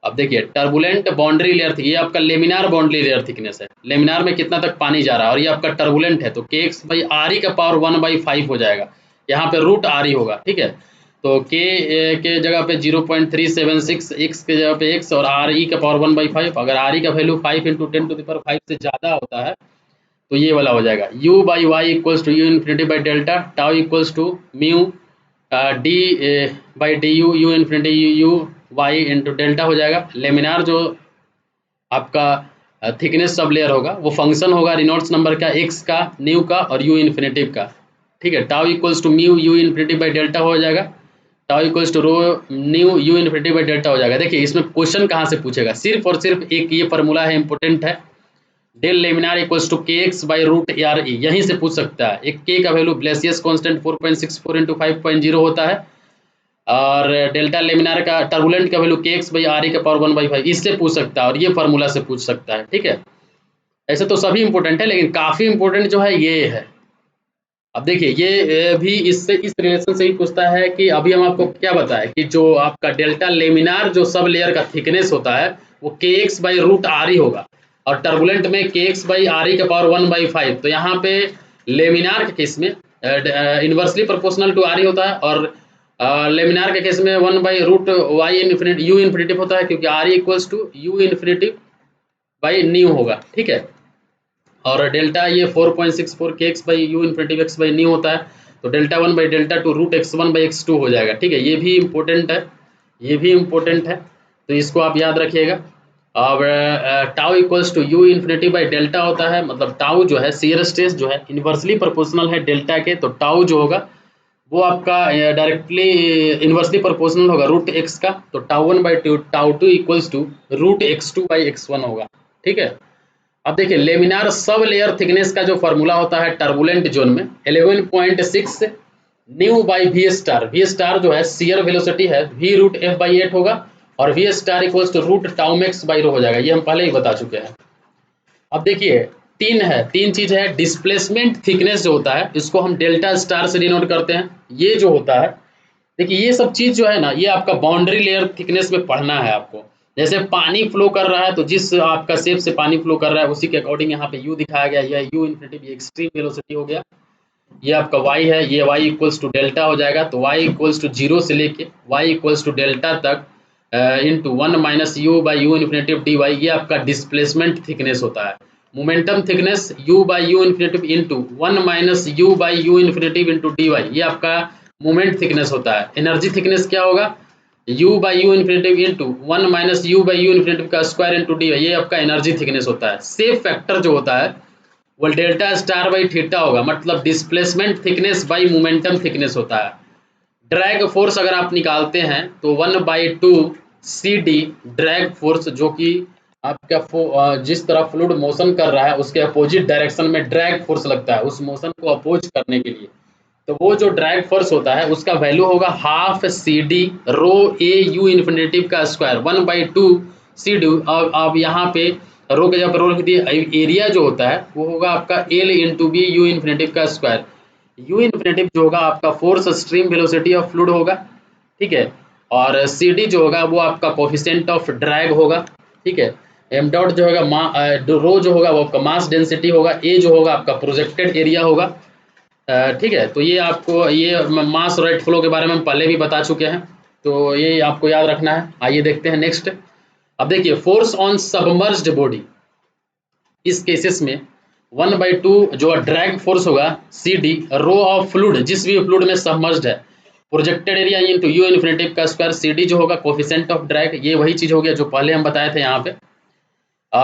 अब देखिए टर्बुलेंट बाउंड्री लेयर, ये आपका लेमिनार बाउंड्री लेयर थिकनेस है, लेमिनार में कितना तक पानी जा रहा है, और ये आपका टर्बुलेंट है तो Kx/Re का पावर 1/5 हो जाएगा, यहाँ पे √Re होगा, ठीक है। तो K के जगह पे 0.376, x के जगह पे x और Re का पावर 1/5। अगर Re का वैल्यू 5 इंटू 10⁵ से ज़्यादा होता है तो ये वाला हो जाएगा U/Y equals to U infinity by delta, tau equals to mu D/du U infinity U y into delta हो जाएगा। लेमिनार जो आपका थिकनेस सब लेयर होगा वो फंक्शन होगा रेनॉल्ड्स नंबर का, x का, न्यू का और U इन्फिनिटिव का, ठीक है। Tau equals to mu U infinity by delta हो जाएगा, tau equals to rho nu U infinity by delta हो जाएगा। देखिए इसमें क्वेश्चन कहाँ से पूछेगा, सिर्फ और सिर्फ एक ये फॉर्मूला है, इंपॉर्टेंट है, del laminar equals to K X by root R E, यहीं से पूछ सकता है। एक के का वैल्यू ब्लेसियस कांस्टेंट 4.64 इंटू 5.0 होता है, और डेल्टा लेमिनार का टर्बुलेंट का वैल्यू के एक्स बाई आर ई का पावर 1/5, इससे पूछ सकता है, और ये फार्मूला से पूछ सकता है। ठीक है, ऐसे तो सभी इंपॉर्टेंट है, लेकिन काफ़ी इंपॉर्टेंट जो है ये है। अब देखिए ये भी इससे इस रिलेशन से ही पूछता है कि अभी हम आपको क्या बताएं कि जो आपका डेल्टा लेमिनार जो सब लेयर का थिकनेस होता है वो K X by root R E होगा, और टर्बुलेंट में के एक्स बाई आर ई का पावर 1/5। तो यहाँ पे लेमिनार के केस में inversely proportional to R E होता है, और लेमिनार के केस में one by root Y infinity U infinitive होता है, क्योंकि R E equals to U infinitive by nu होगा। ठीक है, और डेल्टा ये 4.64 K X by U infinitive X by nu होता है, तो delta 1 by delta 2 root x1 by x2 हो जाएगा। ठीक है, ये भी इम्पोर्टेंट है, ये भी इम्पोर्टेंट है, तो इसको आप याद रखिएगा। अब tau equals to U infinity by delta होता है, मतलब टाउ जो है शियर स्ट्रेस जो है इन्वर्सली प्रोपोर्शनल है डेल्टा के, तो टाउ जो होगा वो आपका डायरेक्टली इन्वर्सली प्रोपोर्शनल होगा रूट एक्स का, तो tau 1 by tau 2 equals to root x2 by x1 होगा। ठीक है, अब देखिए लेमिनार सब लेयर थिकनेस का जो फॉर्मूला होता है टर्बुलेंट जोन में 11.6 nu by V star. V star जो है शियर वेलोसिटी है, वी रूट एफ बाई 8 होगा, और V star equals to root tau max by rho हो जाएगा, ये हम पहले ही बता चुके हैं। अब देखिए तीन चीज है, डिस्प्लेसमेंट थिकनेस जो होता है इसको हम डेल्टा स्टार से डिनोट करते हैं। ये जो होता है देखिए ये सब चीज जो है ना, ये आपका बाउंड्री लेयर थिकनेस में पढ़ना है आपको। जैसे पानी फ्लो कर रहा है, तो जिस आपका शेप से पानी फ्लो कर रहा है उसी के अकॉर्डिंग यहाँ पे यू दिखाया गया, यह यू इन्फिनिटी एक्सट्रीम वेलोसिटी हो गया। ये आपका y है, ये y इक्वल्स टू डेल्टा हो जाएगा, तो y इक्वल्स टू 0 से लेके y इक्वल्स टू डेल्टा तक into 1 minus U by U infinitive D Y, ये आपका डिस्प्लेसमेंट थिकनेस होता है। Momentum thickness u by U infinitive into 1 minus U by U infinitive into D Y, ये आपका मोमेंट थिकनेस होता है। एनर्जी थिकनेस क्या होगा, u by U infinitive into 1 minus U by U infinitive का स्क्वायर इंटू डी वाई, ये आपका एनर्जी थिकनेस होता है। सेफ फैक्टर जो होता है वो डेल्टा स्टार बाई थीटा होगा, मतलब displacement thickness by momentum thickness होता है। ड्रैग फोर्स अगर आप निकालते हैं तो 1/2 CD ड्रैग फोर्स, जो कि आपका जिस तरह फ्लूइड मोशन कर रहा है उसके अपोजिट डायरेक्शन में ड्रैग फोर्स लगता है उस मोशन को अपोज करने के लिए, तो वो जो ड्रैग फोर्स होता है उसका वैल्यू होगा half CD rho A U infinitive का स्क्वायर 1/2 CD। अब यहाँ पे रो के जब रो लिख दिए, एरिया जो होता है वो होगा आपका L into B U infinitive का स्क्वायर। यू इन्फिनेटिव जो होगा आपका force stream velocity of fluid होगा। ठीक है, और CD जो होगा वो आपका कोफिशिएंट ऑफ ड्रैग होगा। ठीक है, एम डॉट जो होगा रो जो होगा वो आपका मास डेंसिटी होगा, ए जो होगा आपका प्रोजेक्टेड एरिया होगा। ठीक है, तो ये आपको ये मास रेट फ्लो के बारे में हम पहले भी बता चुके हैं, तो ये आपको याद रखना है। आइए देखते हैं नेक्स्ट। अब देखिए फोर्स ऑन सबमर्ज्ड बॉडी, इस केसेस में 1/2 जो ड्रैग फोर्स होगा CD रो ऑफ फ्लूइड, जिस भी फ्लूइड में सबमर्ज्ड है, projected area into U infinitive का स्क्वायर, CD जो होगा कोफिशिएंट ऑफ ड्रैग, ये वही चीज हो गया जो पहले हम बताए थे यहाँ पे।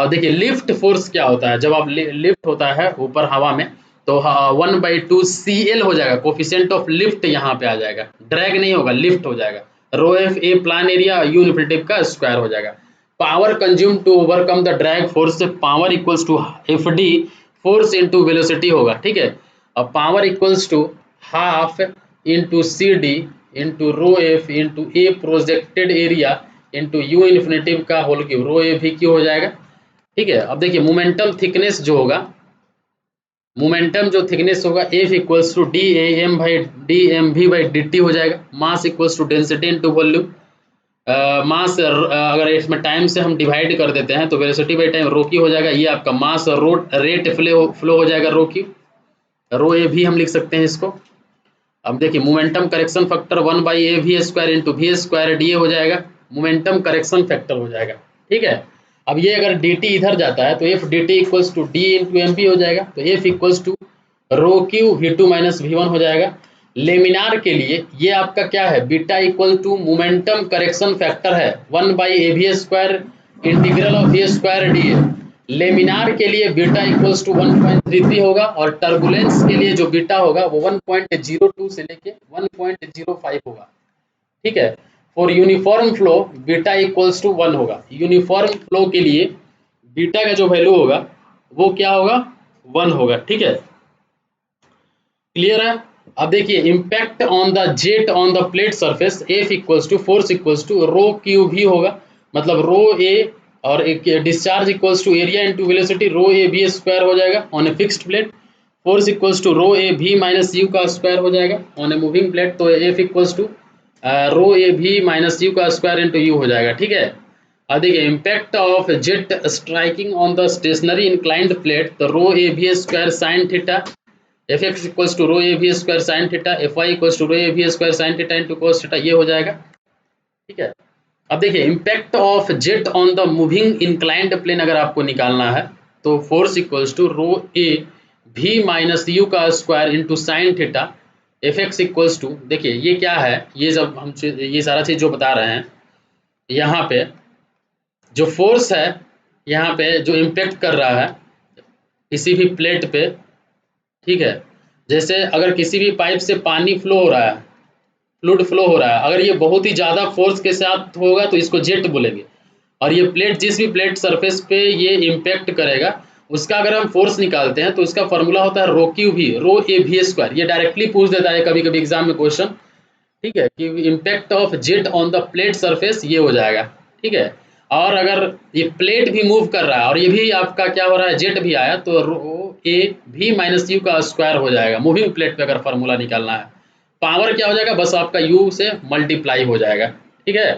देखिए लिफ्ट फोर्स क्या होता है, जब आप लिफ्ट होता है ऊपर हवा में तो 1/2 CL हो जाएगा, कोफिशिएंट ऑफ लिफ्ट यहाँ पे आ जाएगा, ड्रैग नहीं होगा लिफ्ट हो जाएगा, rho F A plan area U infinitive का स्क्वायर हो जाएगा। Power consume to overcome the drag force, power equals to FD force into velocity होगा। ठीक है, अब power equals to half into CD into rho F into A projected area into U infinitive का whole cube, rho A V Q हो जाएगा। ठीक है, अब देखिए मोमेंटम थिकनेस जो होगा, मोमेंटम जो थिकनेस होगा F equals to DAM by DMV by DT हो जाएगा। Mass equals to density into volume, mass अगर इसमें टाइम से हम डिवाइड कर देते हैं तो वेलोसिटी बाई टाइम रो की हो जाएगा, ये आपका मास रेट फ्लो हो जाएगा रो की, रो ए भी हम लिख सकते हैं इसको। अब देखिए momentum correction factor 1/AV square into V square DA हो जाएगा, मोमेंटम करेक्शन फैक्टर हो जाएगा। ठीक है, अब ये अगर dt इधर जाता है तो F dt equals to D into MP हो जाएगा, तो F equals to rho Q V2 minus V1 हो जाएगा। लेमिनार के लिए ये आपका क्या है, beta equal to momentum correction factor है 1/AV square integral of V square DA। Laminar के लिए बीटा इक्वल्स टू 1.33 होगा, और टर्बुलेंस के लिए जो बीटा होगा वो 1.02 से लेके 1.05 होगा। ठीक है। For uniform flow beta equals to 1 होगा। यूनिफॉर्म फ्लो के लिए बीटा का जो वैल्यू होगा वो क्या होगा, 1 होगा। ठीक है, क्लियर है। अब देखिए impact on the jet on the plate surface F equals to force equals to rho Q V होगा, मतलब रो ए और एक discharge equals to area into velocity rho A V square हो जाएगा on a fixed plate. Force equals to rho A V minus U का स्क्वायर हो जाएगा ऑन ए मूविंग प्लेट, तो F equals to rho A V minus U का स्क्वायर इंटू यू हो जाएगा। ठीक है, अब देखिए impact of jet striking on the stationary inclined plate, तो rho A V square sine theta F X equals to rho A V square sine theta F Y equals to rho A V square sine theta into cos theta, ये हो जाएगा। ठीक है, अब देखिए impact of jet on the moving inclined plane अगर आपको निकालना है तो force equals to rho A V minus U का square into sine theta F X equals to, देखिए ये क्या है, ये जब हम ये सारा चीज़ जो बता रहे हैं, यहाँ पे जो फोर्स है, यहाँ पे जो इम्पैक्ट कर रहा है किसी भी प्लेट पे, ठीक है, जैसे अगर किसी भी पाइप से पानी फ्लो हो रहा है, फ्लूइड फ्लो हो रहा है, अगर ये बहुत ही ज़्यादा फोर्स के साथ होगा तो इसको जेट बोलेंगे, और ये प्लेट जिस भी प्लेट सरफेस पे ये इम्पैक्ट करेगा उसका अगर हम फोर्स निकालते हैं तो इसका फॉर्मूला होता है रो क्यू भी, रो ए भी स्क्वायर। ये डायरेक्टली पूछ देता है कभी कभी एग्जाम में क्वेश्चन, ठीक है, कि impact of jet on the plate surface ये हो जाएगा। ठीक है, और अगर ये प्लेट भी मूव कर रहा है और ये भी आपका क्या हो रहा है, जेट भी आया, तो rho A V minus U का स्क्वायर हो जाएगा मूविंग प्लेट पे अगर फार्मूला निकालना है। पावर क्या हो जाएगा, बस आपका यू से मल्टीप्लाई हो जाएगा। ठीक है,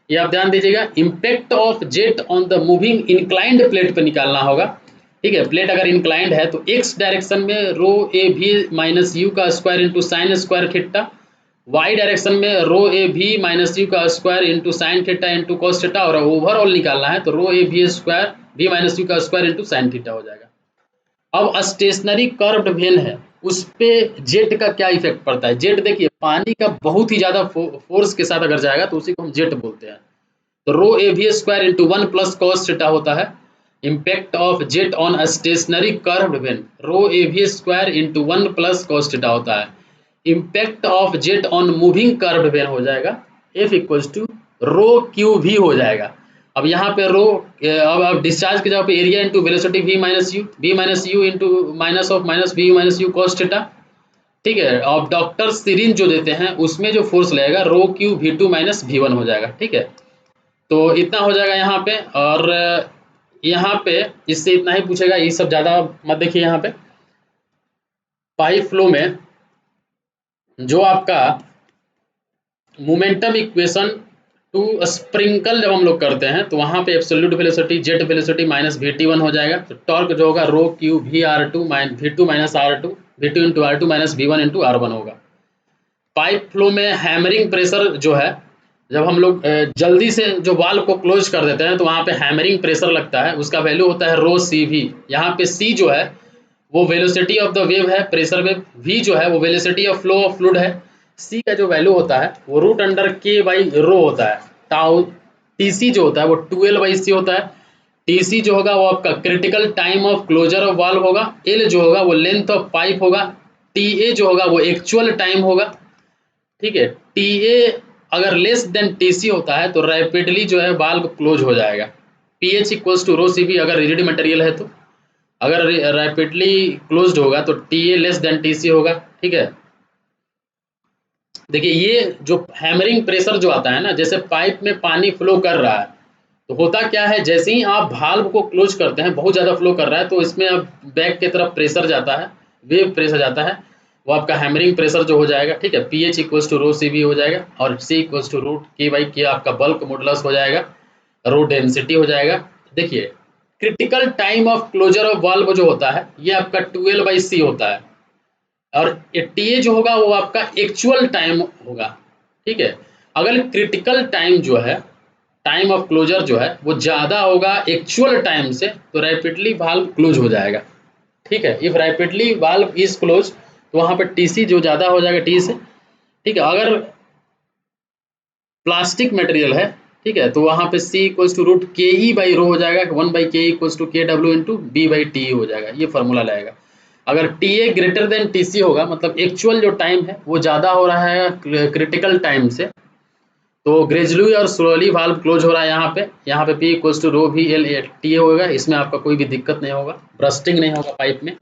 ये आप ध्यान दीजिएगा, impact of jet on the moving inclined plate पे निकालना होगा। ठीक है, प्लेट अगर इंक्लाइंड है तो एक्स डायरेक्शन में rho A V minus U का square into sine square theta, Y direction में rho A V minus U का square into sine theta into cos theta, और ओवरऑल निकालना है तो rho A V square V minus U का स्क्वायर इंटू साइन थीटा हो जाएगा। अब स्टेशनरी कर्व्ड वेन है, उस पे जेट का क्या इफेक्ट पड़ता है। जेट देखिए पानी का बहुत ही ज्यादा फोर्स के साथ अगर जाएगा तो उसी को हम जेट बोलते हैं। तो rho A V square into 1 plus cos theta होता है। Impact of jet on a stationary curved vane, rho A V square into 1 plus cos theta होता है। Impact of jet on moving curved vane हो जाएगा F equals to rho Q V हो जाएगा। अब यहाँ पे रो, अब डिस्चार्ज की जगह पे area into velocity V minus U into minus of minus V minus U cos theta. ठीक है, अब डॉक्टर सिरिंज जो देते हैं उसमें जो फोर्स लगेगा rho Q V two minus V one हो जाएगा। ठीक है, तो इतना हो जाएगा यहाँ पे, और यहाँ पे इससे इतना ही पूछेगा, ये सब ज़्यादा मत देखिए। यहाँ पे पाइप फ्लो में जो आपका मोमेंटम इक्वेशन टू स्प्रिंकल जब हम लोग करते हैं तो वहाँ पे absolute velocity jet velocity minus V T one हो जाएगा, तो टॉर्क जो होगा rho Q V R two V two minus R two V two into R two minus V one into R one होगा। पाइप फ्लो में हैमरिंग प्रेशर जो है, जब हम लोग जल्दी से जो वाल को क्लोज कर देते हैं तो वहाँ पे हैमरिंग प्रेशर लगता है, उसका वैल्यू होता है रो सी वी। यहाँ पे सी जो है वो वेलोसिटी ऑफ द वेव है, प्रेशर वेव, वी जो है वो velocity of flow of fluid है। सी का जो वैल्यू होता है वो रूट अंडर के बाई रो होता है। टाउ टी सी जो होता है वो 12 बाई सी होता है। टी सी जो होगा वो आपका critical time of closure of valve होगा। एल जो होगा वो लेंथ ऑफ पाइप होगा। टी ए जो होगा वो एक्चुअल टाइम होगा। ठीक है, टी ए अगर लेस देन टी सी होता है तो रैपिडली जो है वाल्व क्लोज हो जाएगा। P H equals to rho C B अगर रिजिड मटेरियल है तो, अगर रैपिडली क्लोज्ड होगा तो T A less than T C होगा। ठीक है, देखिए ये जो हैमरिंग प्रेशर जो आता है ना, जैसे पाइप में पानी फ्लो कर रहा है तो होता क्या है, जैसे ही आप भाल्व को क्लोज करते हैं बहुत ज़्यादा फ्लो कर रहा है तो इसमें अब बैक की तरफ प्रेशर जाता है, वेव प्रेशर जाता है, वो आपका हैमरिंग प्रेशर जो हो जाएगा। ठीक है, P H equals to rho C B हो जाएगा, और C equals to root K by K आपका बल्क मॉडुलस हो जाएगा, रो डेंसिटी हो जाएगा। देखिए critical time of closure of valve जो होता है ये आपका 12 बाई सी होता है, और टी ए जो होगा वो आपका एक्चुअल टाइम होगा। ठीक है, अगर क्रिटिकल टाइम जो है, टाइम ऑफ क्लोजर जो है वो ज़्यादा होगा एक्चुअल टाइम से तो रैपिडली वाल्व क्लोज हो जाएगा। ठीक है, if rapidly valve is close तो वहाँ पर टी सी जो ज़्यादा हो जाएगा टी से। ठीक है, अगर प्लास्टिक मटेरियल है, ठीक है, तो वहाँ पे सी इक्वल्स टू रूट के ई बाई रो हो जाएगा, 1 by K equals to K W into B by T हो जाएगा, ये फॉर्मूला लाएगा। अगर T A greater than T C होगा, मतलब एक्चुअल जो टाइम है वो ज़्यादा हो रहा है क्रिटिकल टाइम से, तो ग्रेजुअली और स्लोली वाल्व क्लोज हो रहा है यहाँ पे P equals to rho V L T होगा, इसमें आपका कोई भी दिक्कत नहीं होगा, ब्रस्टिंग नहीं होगा पाइप में,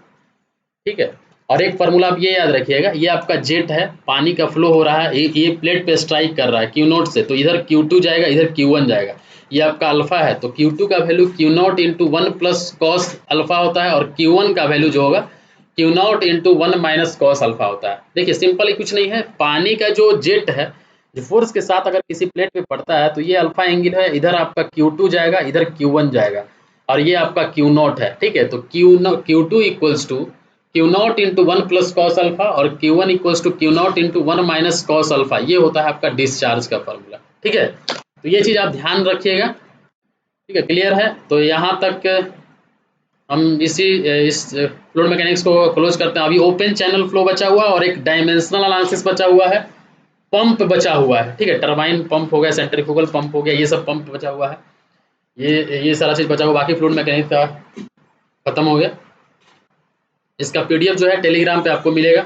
ठीक है। और एक फार्मूला आप ये याद रखिएगा, ये आपका जेट है, पानी का फ्लो हो रहा है, ये प्लेट पे स्ट्राइक कर रहा है क्यू नोट से, तो इधर Q2 जाएगा, इधर Q1 जाएगा, ये आपका अल्फा है, तो Q2 का value Q naught into 1 plus cos alpha होता है, और Q1 का वैल्यू जो होगा Q naught into 1 minus cos alpha होता है। देखिए सिंपल ही कुछ नहीं है, पानी का जो जेट है जो फोर्स के साथ अगर किसी प्लेट पे पड़ता है तो ये अल्फा एंगल है, इधर आपका Q2 जाएगा, इधर Q1 जाएगा, और ये आपका Q नॉट है, ठीक है। तो Q2 equals to Q naught into 1 plus cos alpha, और Q1 equals to Q naught into 1 minus cos alpha, ये होता है आपका डिस्चार्ज का फॉर्मूला, ठीक है। तो ये चीज़ आप ध्यान रखिएगा, ठीक है, क्लियर है। तो यहाँ तक हम इस फ्लूइड मैकेनिक्स को क्लोज करते हैं। अभी ओपन चैनल फ्लो बचा हुआ है और एक डायमेंशनल एनालिसिस बचा हुआ है, पंप बचा हुआ है, ठीक है, टरबाइन पंप हो गया, सेंट्रीफ्यूगल पंप हो गया, ये सब पंप बचा हुआ है, ये सारा चीज़ बचा हुआ, बाकी फ्लूइड मैकेनिक्स का खत्म हो गया। इसका PDF जो है टेलीग्राम पे आपको मिलेगा।